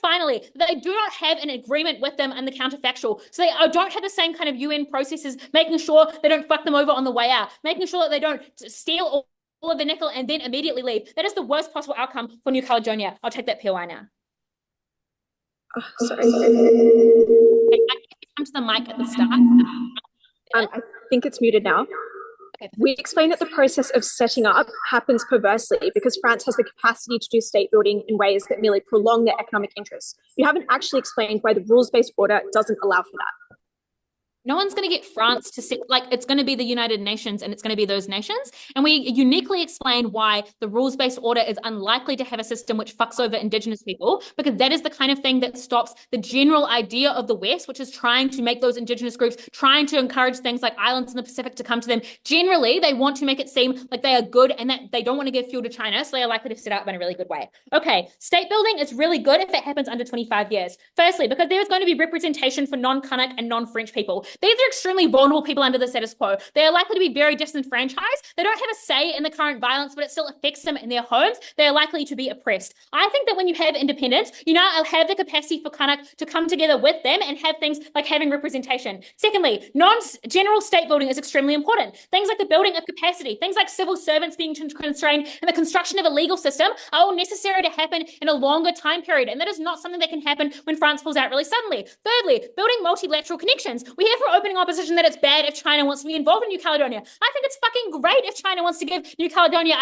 S5: Finally, they do not have an agreement with them and the counterfactual. So they don't have the same kind of UN processes, making sure they don't fuck them over on the way out, making sure that they don't steal all of the nickel and then immediately leave. That is the worst possible outcome for New Caledonia. I'll take that POI now.
S3: Oh, sorry.
S5: Come to the mic at the start.
S3: I think it's muted now.
S5: Okay.
S3: We explained that the process of setting up happens perversely because France has the capacity to do state building in ways that merely prolong their economic interests. You haven't actually explained why the rules-based order doesn't allow for that.
S5: No one's going to get France to sit, like, it's going to be the United Nations and it's going to be those nations. And we uniquely explained why the rules-based order is unlikely to have a system which fucks over indigenous people, because that is the kind of thing that stops the general idea of the West, which is trying to make those indigenous groups, trying to encourage things like islands in the Pacific to come to them. Generally, they want to make it seem like they are good and that they don't want to give fuel to China, so they are likely to set up in a really good way. Okay, state building is really good if it happens under 25 years. Firstly, because there is going to be representation for non-Kanak and non-French people. These are extremely vulnerable people under the status quo. They are likely to be very disenfranchised. They don't have a say in the current violence, but it still affects them in their homes. They are likely to be oppressed. I think that when you have independence, you now have the capacity for Kanak to come together with them and have things like having representation. Secondly, non-general state building is extremely important. Things like the building of capacity, things like civil servants being constrained, and the construction of a legal system are all necessary to happen in a longer time period. And that is not something that can happen when France pulls out really suddenly. Thirdly, building multilateral connections. We hear from opening opposition that it's bad if China wants to be involved in New Caledonia. I think it's fucking great if China wants to give New Caledonia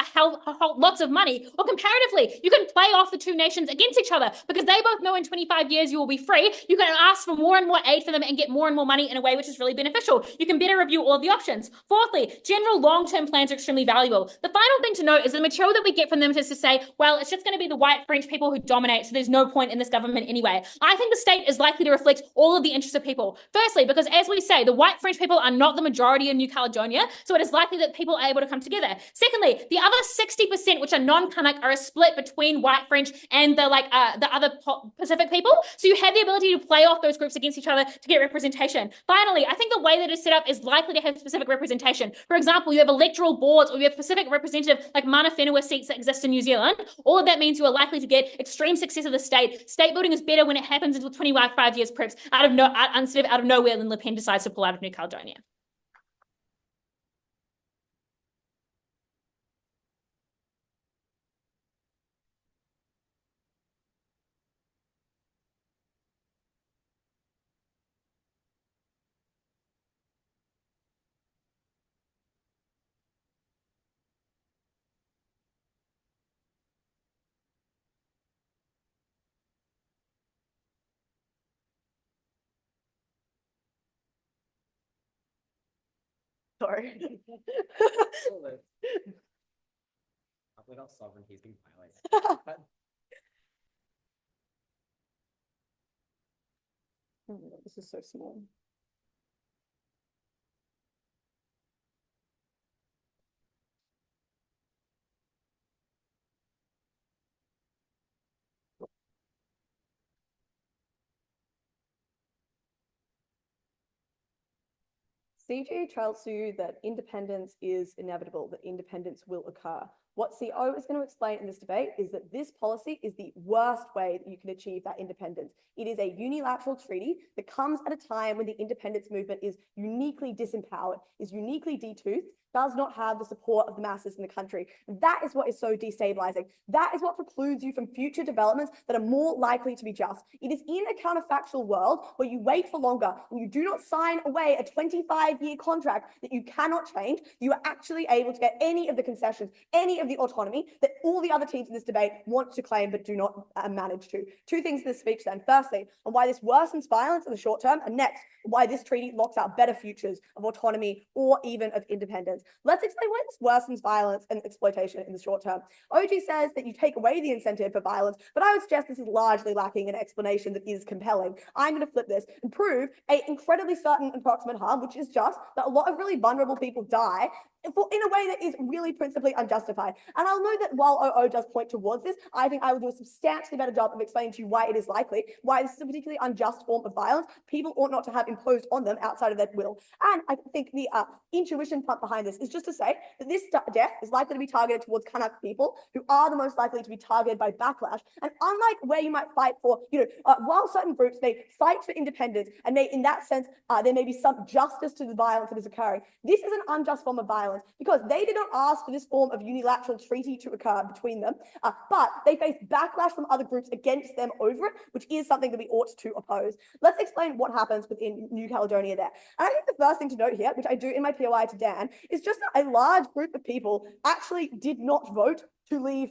S5: lots of money. Or comparatively, you can play off the two nations against each other because they both know in 25 years you will be free. You can ask for more and more aid for them and get more and more money in a way which is really beneficial. You can better review all of the options. Fourthly, general long-term plans are extremely valuable. The final thing to note is the material that we get from them is to say, well, it's just going to be the white French people who dominate, so there's no point in this government anyway. I think the state is likely to reflect all of the interests of people. Firstly, because as we say, the white French people are not the majority in New Caledonia, so it is likely that people are able to come together. Secondly, the other 60%, which are non-Kanak, are a split between white French and the other Pacific people. So you have the ability to play off those groups against each other to get representation. Finally, I think the way that it's set up is likely to have specific representation. For example, you have electoral boards or you have Pacific representative like Mana Whenua seats that exist in New Zealand. All of that means you are likely to get extreme success of the state. State building is better when it happens until 25 years preps instead of out of nowhere when Le Pen decides to pull out of New Caledonia.
S3: Sorry.
S4: Without sovereignty is being violated.
S3: Oh, this is so small. CG tells you that independence is inevitable, that independence will occur. What CO is going to explain in this debate is that this policy is the worst way that you can achieve that independence. It is a unilateral treaty that comes at a time when the independence movement is uniquely disempowered, is uniquely detoothed, does not have the support of the masses in the country. That is what is so destabilizing. That is what precludes you from future developments that are more likely to be just. It is in a counterfactual world where you wait for longer and you do not sign away a 25-year contract that you cannot change. You are actually able to get any of the concessions, any of the autonomy that all the other teams in this debate want to claim but do not manage to. Two things in this speech then. Firstly, on why this worsens violence in the short term, and next, why this treaty locks out better futures of autonomy or even of independence. Let's explain why this worsens violence and exploitation in the short term. OG says that you take away the incentive for violence, but I would suggest this is largely lacking an explanation that is compelling. I'm going to flip this and prove an incredibly certain and proximate harm, which is just that a lot of really vulnerable people die in a way that is really principally unjustified. And I'll note that while OO does point towards this, I think I will do a substantially better job of explaining to you why it is likely, why this is a particularly unjust form of violence people ought not to have imposed on them outside of their will. And I think the intuition part behind this is just to say that this death is likely to be targeted towards Kanak people, who are the most likely to be targeted by backlash. And unlike where you might fight for, while certain groups may fight for independence and may, in that sense, there may be some justice to the violence that is occurring, this is an unjust form of violence because they did not ask for this form of unilateral treaty to occur between them, but they face backlash from other groups against them over it, which is something that we ought to oppose. Let's explain what happens within New Caledonia there. And I think the first thing to note here, which I do in my POI to Dan, is just that a large group of people actually did not vote to leave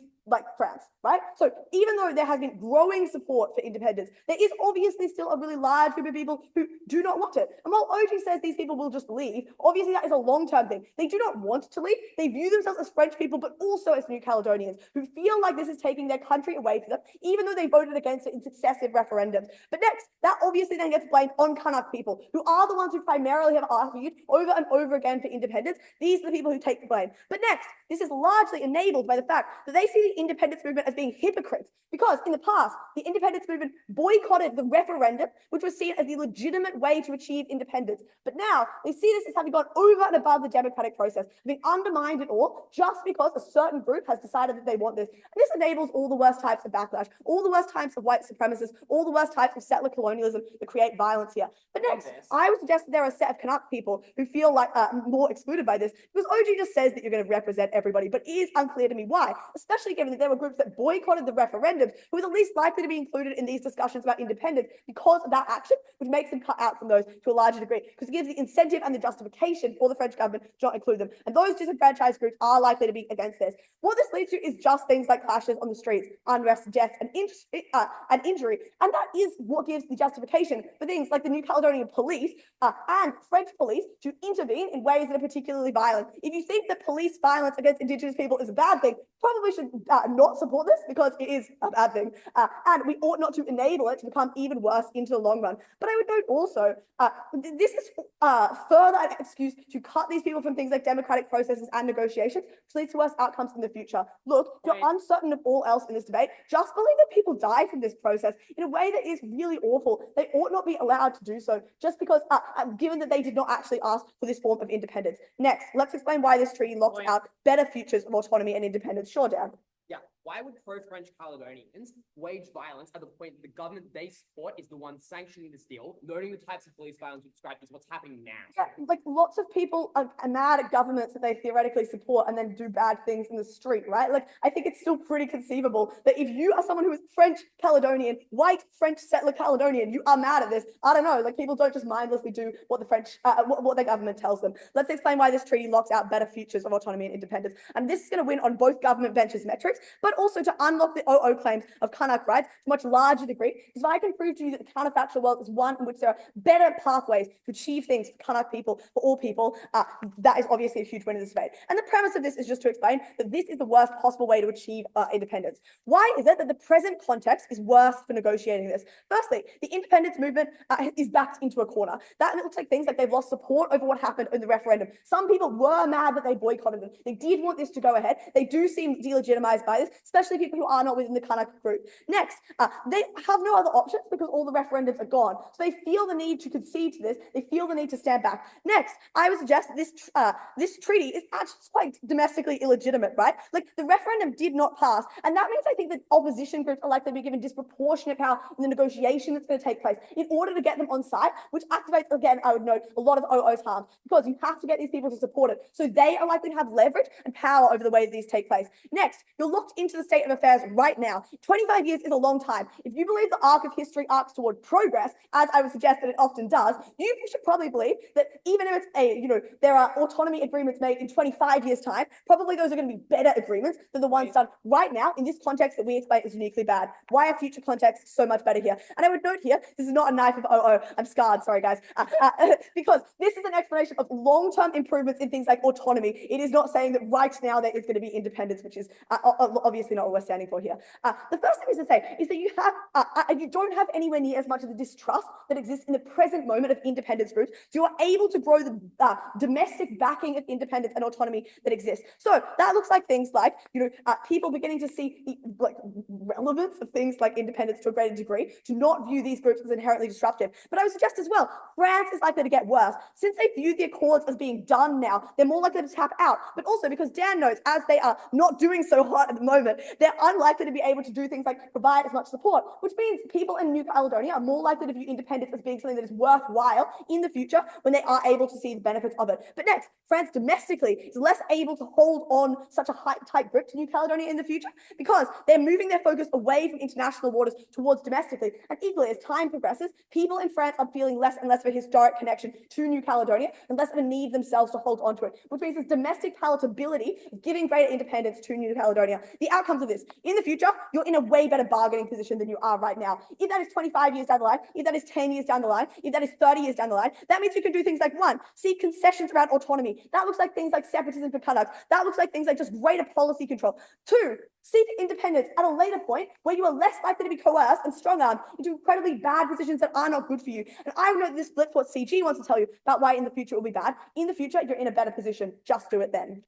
S3: France, right? So even though there has been growing support for independence, there is obviously still a really large group of people who do not want it. And while OG says these people will just leave, obviously that is a long-term thing. They do not want to leave. They view themselves as French people, but also as New Caledonians who feel like this is taking their country away from them, even though they voted against it in successive referendums. But next, that obviously then gets blamed on Kanak people, who are the ones who primarily have argued over and over again for independence. These are the people who take the blame. But next, this is largely enabled by the fact that they see the independence movement as being hypocrites, because in the past, the independence movement boycotted the referendum, which was seen as the legitimate way to achieve independence. But now they see this as having gone over and above the democratic process, having undermined it all just because a certain group has decided that they want this. And this enables all the worst types of backlash, all the worst types of white supremacists, all the worst types of settler colonialism that create violence here. But next, I would suggest that there are a set of Kanak people who feel like more excluded by this, because OG just says that you're going to represent everybody, but it is unclear to me why, especially given that there were groups that boycotted the referendums who were the least likely to be included in these discussions about independence because of that action, which makes them cut out from those to a larger degree, because it gives the incentive and the justification for the French government to not include them. And those disenfranchised groups are likely to be against this. What this leads to is just things like clashes on the streets, unrest, death, and injury. And that is what gives the justification for things like the New Caledonian police and French police to intervene in ways that are particularly violent. If you think that police violence against Indigenous people is a bad thing, probably should not support this, because it is a bad thing. And we ought not to enable it to become even worse into the long run. But I would note also, this is further an excuse to cut these people from things like democratic processes and negotiations, which leads to worse outcomes in the future. Look, if you're uncertain of all else in this debate, just believe that people die from this process in a way that is really awful. They ought not be allowed to do so, just because, given that they did not actually ask for this form of independence. Next, let's explain why this treaty locks out better futures of autonomy and independence. Sure, Dan.
S4: Yeah, why would pro-French Caledonians wage violence at the point that the government they support is the one sanctioning this deal, noting the types of police violence you described as what's happening now?
S3: Yeah, like lots of people are mad at governments that they theoretically support and then do bad things in the street, right? Like, I think it's still pretty conceivable that if you are someone who is French Caledonian, white French settler Caledonian, you are mad at this. I don't know, like people don't just mindlessly do what the French, what their government tells them. Let's explain why this treaty locks out better futures of autonomy and independence. And this is going to win on both government benches metrics, but also to unlock the OO claims of Kanak rights to a much larger degree. Because if I can prove to you that the counterfactual world is one in which there are better pathways to achieve things for Kanak people, for all people, that is obviously a huge win in this debate. And the premise of this is just to explain that this is the worst possible way to achieve independence. Why is it that the present context is worse for negotiating this? Firstly, the independence movement is backed into a corner. That looks like things like they've lost support over what happened in the referendum. Some people were mad that they boycotted them. They did want this to go ahead. They do seem delegitimized by this, especially people who are not within the Kanak group. Next, they have no other options because all the referendums are gone. So they feel the need to concede to this. They feel the need to stand back. Next, I would suggest that this treaty is actually quite domestically illegitimate, right? Like the referendum did not pass. And that means I think that opposition groups are likely to be given disproportionate power in the negotiation that's going to take place in order to get them on side, which activates, again, I would note, a lot of OO's harm, because you have to get these people to support it. So they are likely to have leverage and power over the way that these take place. Next, you're looked into the state of affairs right now. 25 years is a long time. If you believe the arc of history arcs toward progress, as I would suggest that it often does, you should probably believe that even if it's there are autonomy agreements made in 25 years' time, probably those are going to be better agreements than the ones done right now in this context that we explain is uniquely bad. Why are future contexts so much better here? And I would note here, this is not a knife of OO. I'm scarred, sorry guys, because this is an explanation of long-term improvements in things like autonomy. It is not saying that right now there is going to be independence, which is obviously
S8: obviously not what we're standing for here. The first thing is to say is that you don't have anywhere near as much of the distrust that exists in the present moment of independence groups. So you are able to grow the domestic backing of independence and autonomy that exists. So that looks like things like, people beginning to see the relevance of things like independence to a greater degree, to not view these groups as inherently disruptive. But I would suggest as well, France is likely to get worse. Since they view the accords as being done now, they're more likely to tap out. But also because Dan knows, as they are not doing so hot at the moment, they're unlikely to be able to do things like provide as much support, which means people in New Caledonia are more likely to view independence as being something that is worthwhile in the future when they are able to see the benefits of it. But next, France domestically is less able to hold on such a tight grip to New Caledonia in the future because they're moving their focus away from international waters towards domestically. And equally, as time progresses, people in France are feeling less and less of a historic connection to New Caledonia and less of a need themselves to hold on to it, which means this domestic palatability of giving greater independence to New Caledonia. The outcomes of this, in the future, you're in a way better bargaining position than you are right now. If that is 25 years down the line, if that is 10 years down the line, if that is 30 years down the line, that means you can do things like, one, seek concessions around autonomy. That looks like things like separatism for Kanak. That looks like things like just greater policy control. Two, seek independence at a later point where you are less likely to be coerced and strong-armed into incredibly bad positions that are not good for you. And I know this splits what CG wants to tell you about why in the future it will be bad. In the future, you're in a better position. Just do it then.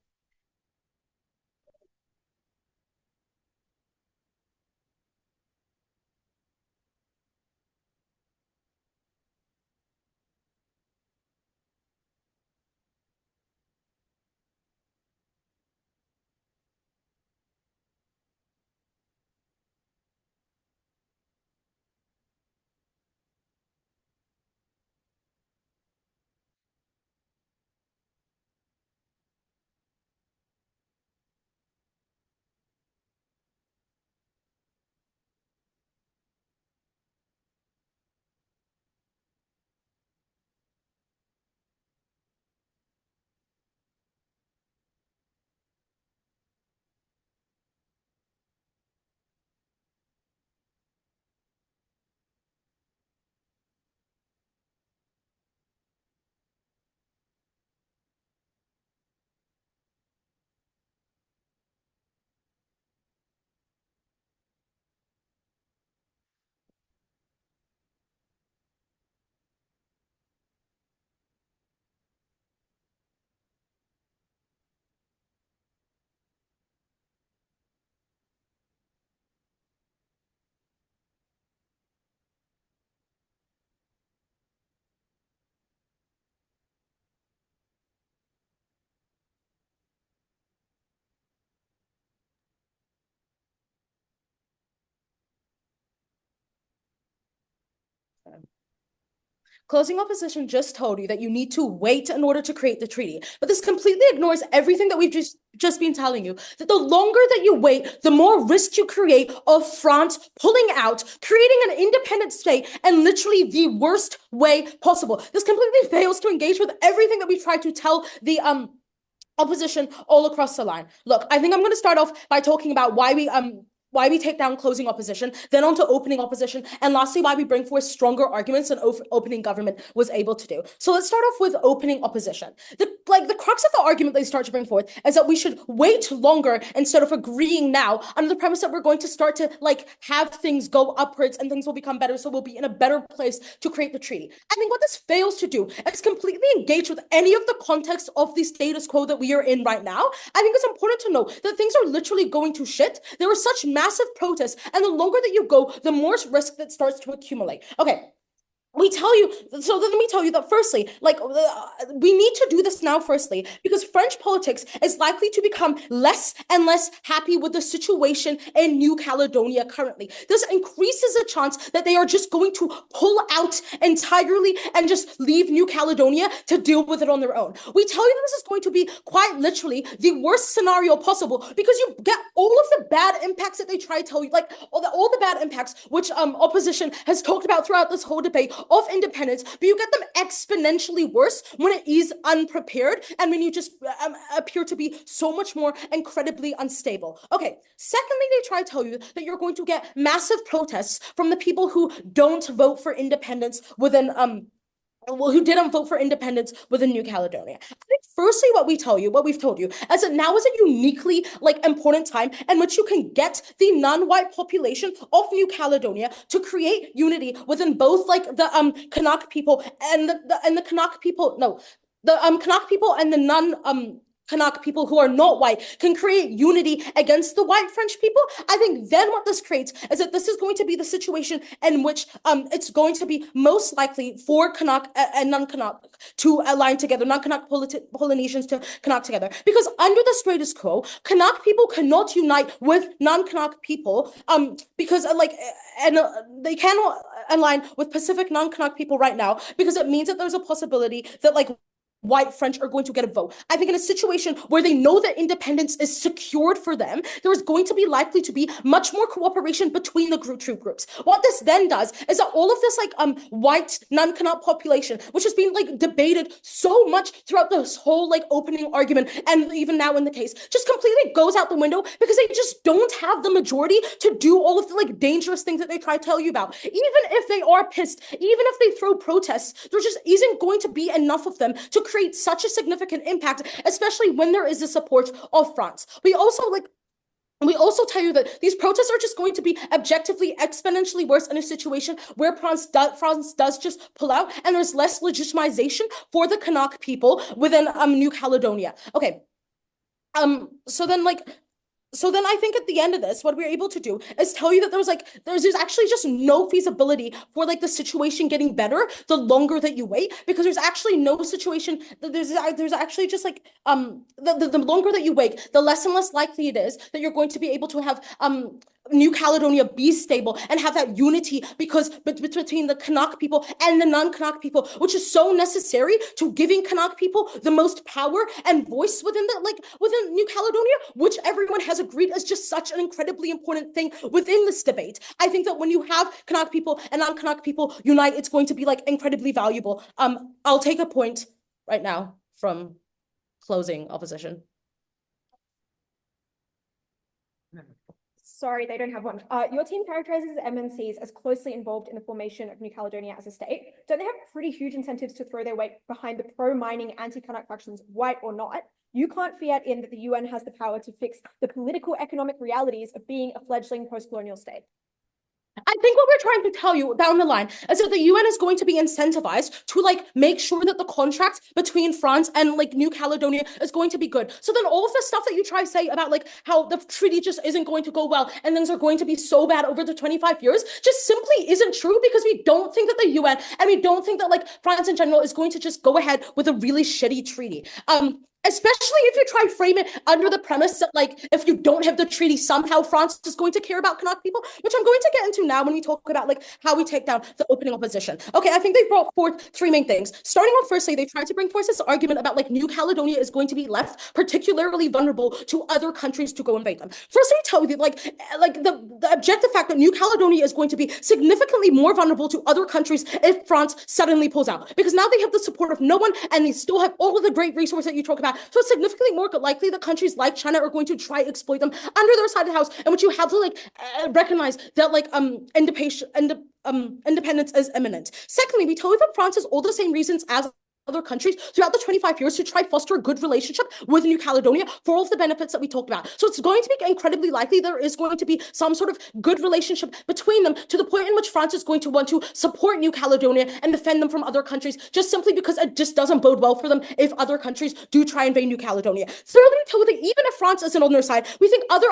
S9: Closing opposition just told you that you need to wait in order to create the treaty. But this completely ignores everything that we've just been telling you, that the longer that you wait, the more risk you create of France pulling out, creating an independent state, and literally the worst way possible. This completely fails to engage with everything that we try to tell the opposition all across the line. Look, I think I'm going to start off by talking about why we take down closing opposition, then on to opening opposition, and lastly, why we bring forth stronger arguments than opening government was able to do. So let's start off with opening opposition. The crux of the argument they start to bring forth is that we should wait longer instead of agreeing now under the premise that we're going to start to have things go upwards and things will become better, so we'll be in a better place to create the treaty. I think what this fails to do is completely engage with any of the context of the status quo that we are in right now. I think it's important to know that things are literally going to shit. There are such massive protests, and the longer that you go, the more risk that starts to accumulate. Okay. Let me tell you that firstly, we need to do this now firstly, because French politics is likely to become less and less happy with the situation in New Caledonia currently. This increases the chance that they are just going to pull out entirely and just leave New Caledonia to deal with it on their own. We tell you that this is going to be quite literally the worst scenario possible, because you get all of the bad impacts that they try to tell you, all the bad impacts which opposition has talked about throughout this whole debate of independence, but you get them exponentially worse when it is unprepared and when you just appear to be so much more incredibly unstable. Okay, secondly, they try to tell you that you're going to get massive protests from the people who don't vote for independence within who didn't vote for independence within New Caledonia. I think firstly, what we've told you, is that now is a uniquely important time in which you can get the non-white population of New Caledonia to create unity within both the Kanak people and the Kanak people, no, the Kanak people and the Kanak people who are not white can create unity against the white French people. I think then what this creates is that this is going to be the situation in which it's going to be most likely for Kanak and non-Kanak to align together, non-Kanak Polynesians to Kanak together. Because under the status quo, Kanak people cannot unite with non-Kanak people because they cannot align with Pacific non-Kanak people right now, because it means that there's a possibility that white French are going to get a vote. I think in a situation where they know that independence is secured for them, there is going to be likely to be much more cooperation between the two groups. What this then does is that all of this white non-Kanak population, which has been debated so much throughout this whole opening argument and even now in the case, just completely goes out the window because they just don't have the majority to do all of the dangerous things that they try to tell you about. Even if they are pissed, even if they throw protests, there just isn't going to be enough of them to create such a significant impact, especially when there is the support of France. We also tell you that these protests are just going to be objectively exponentially worse in a situation where France does just pull out and there's less legitimization for the Kanak people within New Caledonia. Okay. So then I think at the end of this, what we're able to do is tell you that there's actually just no feasibility for the situation getting better the longer that you wait, because there's actually no situation that there's actually just the longer that you wait, the less and less likely it is that you're going to be able to have New Caledonia be stable and have that unity between the Kanak people and the non-Kanak people, which is so necessary to giving Kanak people the most power and voice within within New Caledonia, which everyone has agreed is just such an incredibly important thing within this debate. I think that when you have Kanak people and non-Kanak people unite, it's going to be incredibly valuable. I'll take a point right now from closing opposition.
S3: Sorry, they don't have one. Your team characterizes MNCs as closely involved in the formation of New Caledonia as a state. Don't they have pretty huge incentives to throw their weight behind the pro-mining anti-Kanak factions, white or not? You can't fiat in that the UN has the power to fix the political economic realities of being a fledgling post-colonial state.
S9: I think what we're trying to tell you down the line is that the UN is going to be incentivized to make sure that the contract between France and New Caledonia is going to be good. So then all of the stuff that you try to say about how the treaty just isn't going to go well and things are going to be so bad over the 25 years just simply isn't true, because we don't think that the UN and we don't think that France in general is going to just go ahead with a really shitty treaty. Especially if you try to frame it under the premise that if you don't have the treaty, somehow France is going to care about Kanak people, which I'm going to get into now when we talk about how we take down the opening opposition. Okay, I think they brought forth three main things. Starting off, firstly, they tried to bring forth this argument about New Caledonia is going to be left particularly vulnerable to other countries to go invade them. First, let me tell you the objective fact that New Caledonia is going to be significantly more vulnerable to other countries if France suddenly pulls out, because now they have the support of no one and they still have all of the great resources that you talk about. So it's significantly more likely that countries like China are going to try to exploit them under their side of the house, in which you have to recognize that independence is imminent. Secondly, we told you that France has all the same reasons as other countries throughout the 25 years to try to foster a good relationship with New Caledonia for all of the benefits that we talked about. So it's going to be incredibly likely there is going to be some sort of good relationship between them, to the point in which France is going to want to support New Caledonia and defend them from other countries, just simply because it just doesn't bode well for them if other countries do try and invade New Caledonia. Thirdly, we told you that even if France isn't on their side, we think other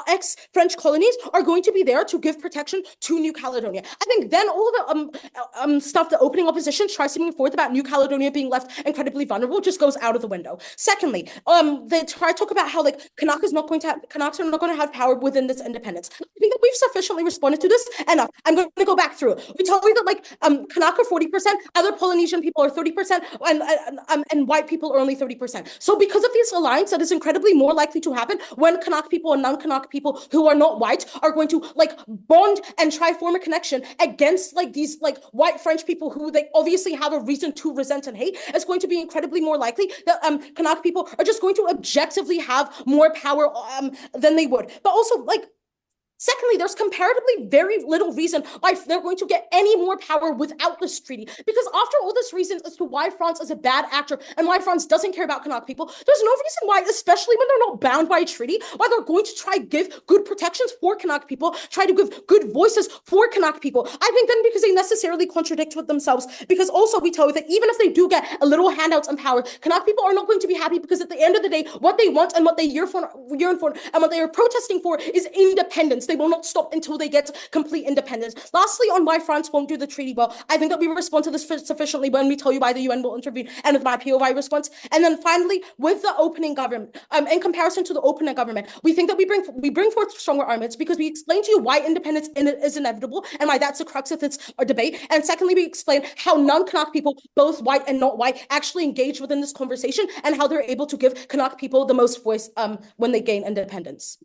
S9: ex-French colonies are going to be there to give protection to New Caledonia. I think then all the stuff the opening opposition tries to bring forth about New Caledonia being left incredibly vulnerable just goes out of the window. Secondly, they try to talk about how Kanaks are not going to have power within this independence. I think that we've sufficiently responded to this enough. I'm going to go back through it. We told you that Kanak are 40%, other Polynesian people are 30%, and white people are only 30%. So because of this alliance, that is incredibly more likely to happen when Kanak people and non-Kanak people who are not white are going to bond and try form a connection against these white French people who they obviously have a reason to resent and hate. It's going to be incredibly more likely that Kanak people are just going to objectively have more power than they would. But also Secondly, there's comparatively very little reason why they're going to get any more power without this treaty. Because after all this reasons as to why France is a bad actor and why France doesn't care about Kanak people, there's no reason why, especially when they're not bound by a treaty, why they're going to try give good protections for Kanak people, try to give good voices for Kanak people. I think then because they necessarily contradict with themselves, because also we tell you that even if they do get a little handouts and power, Kanak people are not going to be happy, because at the end of the day, what they want and what they yearn for and what they are protesting for is independence. They will not stop until they get complete independence. Lastly, on why France won't do the treaty, well, I think that we respond to this sufficiently when we tell you why the UN will intervene and with my POI response. And then finally, with the opening government, in comparison to the opening government, we think that we bring forth stronger arguments because we explain to you why independence is inevitable and why that's the crux of this debate. And secondly, we explain how non-Kanak people, both white and not white, actually engage within this conversation and how they're able to give Kanak people the most voice when they gain independence.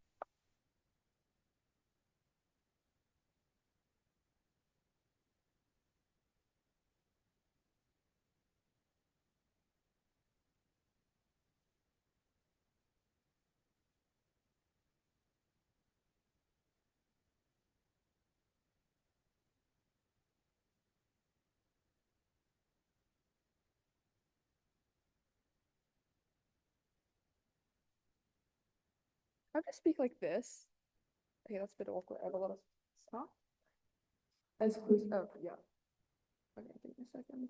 S6: I have to speak like this. Okay, that's a bit awkward. I have a lot of stuff. As close. Oh, yeah. Okay, give me a second.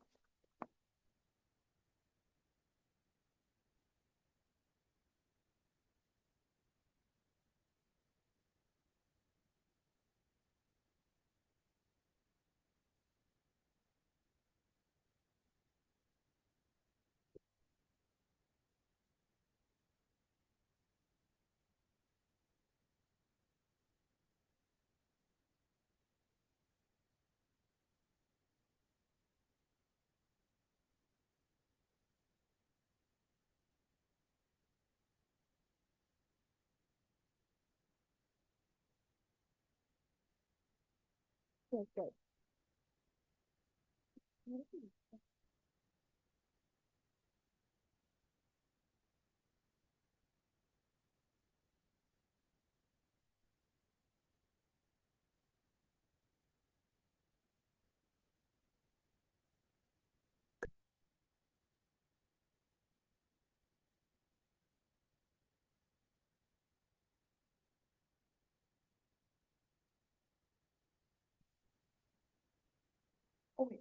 S6: Okay. Okay.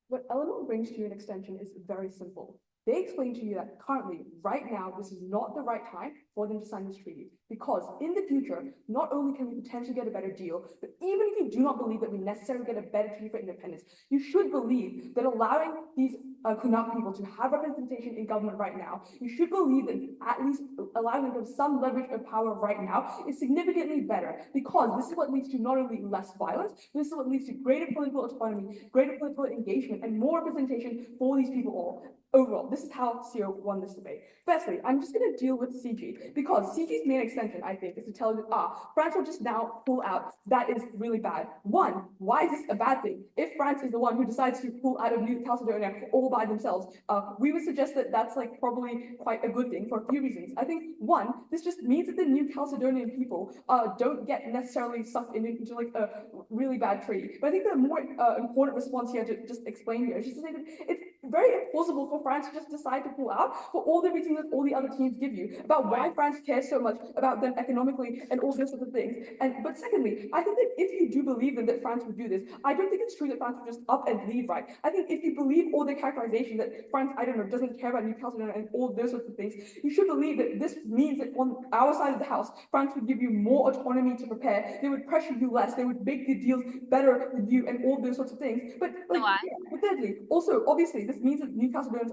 S6: What Eleanor brings to you in extension is very simple. They explain to you that currently, right now, this is not the right time for them to sign this treaty, because in the future, not only can we potentially get a better deal, but even if you do not believe that we necessarily get a better treaty for independence, you should believe that allowing these Kanak people to have representation in government right now, you should believe that at least allowing them to have some leverage of power right now is significantly better, because this is what leads to not only less violence, this is what leads to greater political autonomy, greater political engagement, and more representation for these people all. Overall, this is how CO won this debate. Firstly, I'm just going to deal with CG, because CG's main extension, I think, is to tell you, France will just now pull out. That is really bad. One, why is this a bad thing? If France is the one who decides to pull out of New Caledonia all by themselves, we would suggest that that's like probably quite a good thing for a few reasons. I think one, this just means that the New Caledonian people don't get necessarily sucked into like a really bad treaty. But I think the more important response here to just explain here is just to say that it's very impossible for France to just decide to pull out for all the reasons that all the other teams give you about why France cares so much about them economically and all those sorts of things. But secondly, I think that if you do believe that France would do this, I don't think it's true that France would just up and leave, right? I think if you believe all the characterization that France, I don't know, doesn't care about New Caledonia and all those sorts of things, you should believe that this means that on our side of the house, France would give you more autonomy to prepare. They would pressure you less. They would make the deals better with you and all those sorts of things. But like, yeah, but thirdly, also, obviously, this because it means that New Caledonians,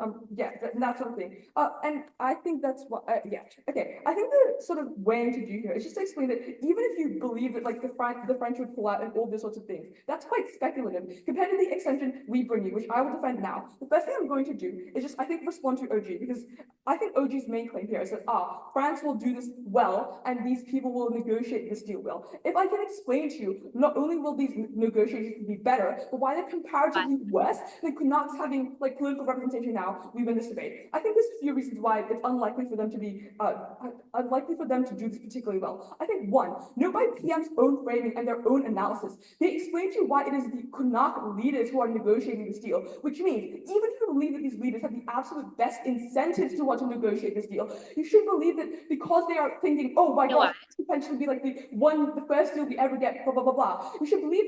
S6: that sort of thing. And I think that's what, okay. I think the sort of weighing to do here is just to explain that even if you believe that like the French would pull out and all those sorts of things, that's quite speculative compared to the extension we bring you, which I will defend now. The first thing I'm going to do is just, I think, respond to OG, because I think OG's main claim here is that, France will do this well, and these people will negotiate this deal well. If I can explain to you, not only will these negotiations be better, but why they're comparatively worse than Kanaks having like political representation now, we win this debate. I think there's a few reasons why it's unlikely for them to be, do this particularly well. I think one, note by PM's own framing and their own analysis, they explain to you why it is the Kanak leaders who are negotiating this deal, which means even if you believe that these leaders have the absolute best incentives to want to negotiate this deal, you should believe that because they are thinking, oh my gosh, this could potentially be like the first deal we ever get, blah, blah, blah, blah. You should believe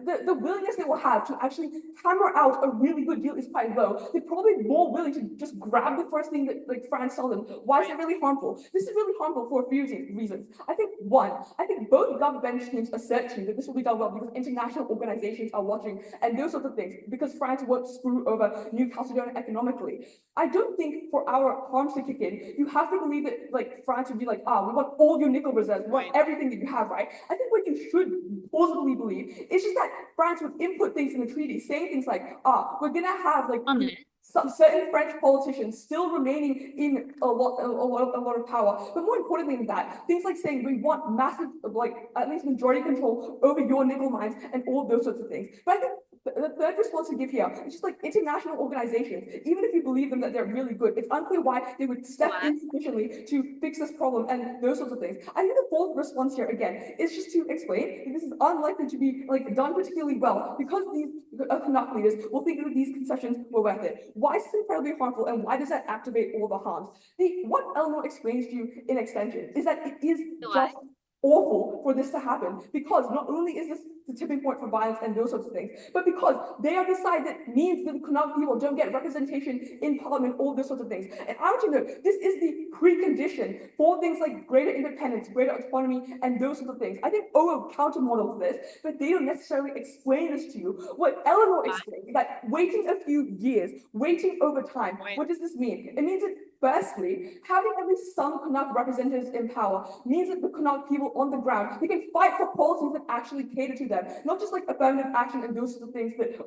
S6: that the willingness they will have to actually hammer out a really good deal is quite low. They're probably more willing to just grab the first thing that like France tells them. Why is it really harmful? This is really harmful for a few reasons. I think one, I think both government teams assert to you that this will be done well because international organizations are watching and those sorts of things, because France won't screw over New Caledonia economically. I don't think for our harms to kick in, you have to believe that like France would be like, we want all your nickel reserves, we want everything that you have, right? I think what you should plausibly believe is just that France would input things in the treaty, saying things like, we're gonna have like some certain French politicians still remaining in a lot of power, but more importantly than that, things like saying we want massive, like at least majority control over your nickel mines and all of those sorts of things. But I think the third response to give here is just like international organizations, even if you believe them that they're really good, it's unclear why they would step in sufficiently to fix this problem and those sorts of things. I think the fourth response here again is just to explain that this is unlikely to be like done particularly well because these Kanak leaders will think that these concessions were worth it. Why is this incredibly harmful and why does that activate all the harms? What Eleanor explains to you in extension is that it is just awful for this to happen, because not only is this the tipping point for violence and those sorts of things, but because they are the side that means that the Kanak people don't get representation in parliament, all those sorts of things. And I want you to know, this is the precondition for things like greater independence, greater autonomy, and those sorts of things. I think OO counter-models this, but they don't necessarily explain this to you. What Eleanor explains is that waiting a few years, waiting over time, what does this mean? It means that firstly, having at least some Kanak representatives in power means that the Kanak people on the ground, they can fight for policies that actually cater to them, not just like affirmative action and those sorts of things that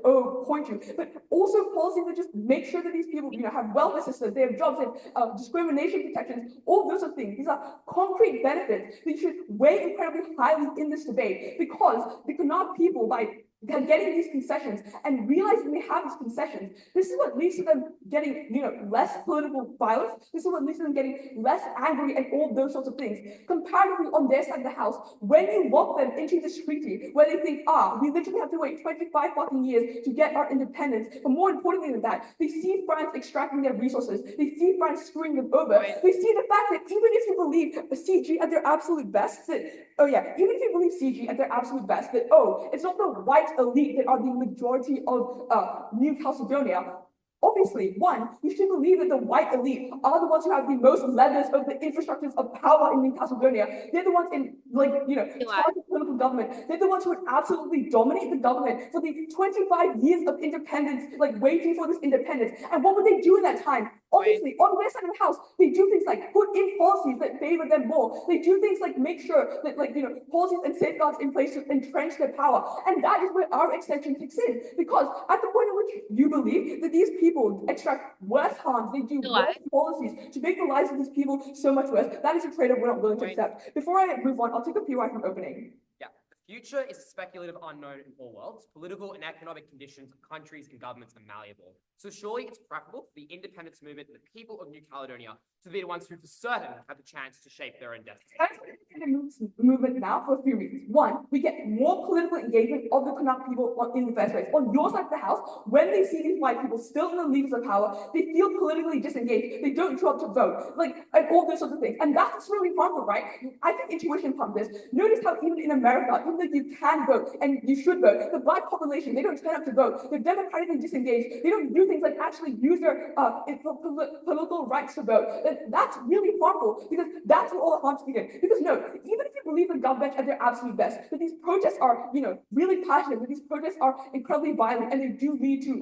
S6: point you, but also policies that just make sure that these people, have welfare systems, they have jobs, they have discrimination protections, all those sorts of things. These are concrete benefits that you should weigh incredibly highly in this debate, because the Kanak people, by getting these concessions and realizing they have these concessions, this is what leads to them getting, less political violence. This is what leads to them getting less angry and all those sorts of things. Comparatively, on their side of the house, when you lock them into this treaty where they think, we literally have to wait 25 fucking years to get our independence, but more importantly than that, they see France extracting their resources. They see France screwing them over. They see the fact that even if you believe CG at their absolute best, that, even if you believe CG at their absolute best, that, it's not the white elite that are the majority of New Caledonia. Obviously, one, you should believe that the white elite are the ones who have the most levers of the infrastructures of power in New Caledonia. They're the ones in, charge of political government. They're the ones who would absolutely dominate the government for the 25 years of independence, waiting for this independence. And what would they do in that time? Obviously, on their side of the house, they do things like put in policies that favor them more. They do things like make sure that, policies and safeguards in place to entrench their power. And that is where our extension kicks in. Because at the point at which you believe that these people extract worse harms, they do worse policies to make the lives of these people so much worse, that is a trade-off we're not willing to accept. Before I move on, I'll take a PY from opening.
S4: The future is a speculative unknown in all worlds. Political and economic conditions of countries and governments are malleable. So surely it's preferable for the independence movement and the people of New Caledonia to be the ones who for certain have the chance to shape their own destiny.
S6: Thanks for the independence movement now for a few reasons. One, we get more political engagement of the Kanak people in the first place. On your side of the house, when they see these white people still in the levers of power, they feel politically disengaged. They don't show up to vote, and all those sorts of things. And that's really harmful, right? I think intuition comes this. Notice how even in America, even though you can vote and you should vote, the black population, they don't turn up to vote. They're democratically disengaged. They don't do things like actually use their political rights to vote. And that's really harmful, because that's where all the harms begin. Because no, even if you believe the government at their absolute best, that these protests are, really passionate, that these protests are incredibly violent, and they do lead to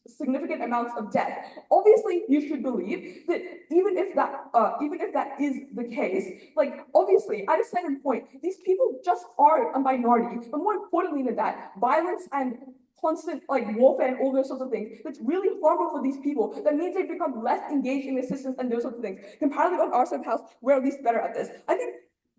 S6: significant amounts of death. Obviously, you should believe that even if that is the case, obviously, at a certain point, these people just are a minority. But more importantly than that, violence and constant warfare and all those sorts of things, that's really harmful for these people. That means they become less engaged in the systems and those sorts of things. Comparatively on our side of the house, we're at least better at this. I think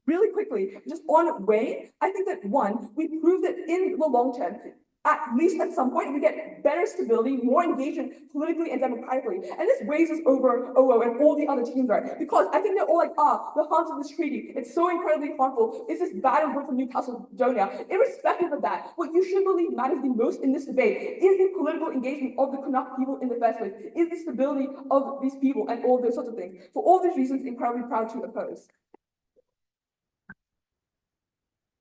S6: really quickly, just on Wayne, I think that one, we proved that in the long term, at least at some point, we get better stability, more engagement politically and democratically. And this raises over OO and all the other teams, right? Because I think they're all the harms of this treaty, it's so incredibly harmful. Is this bad and good for Caledonia? Irrespective of that, what you should believe matters the most in this debate is the political engagement of the Kanak people in the first place, is the stability of these people and all those sorts of things. For all these reasons, incredibly proud to oppose.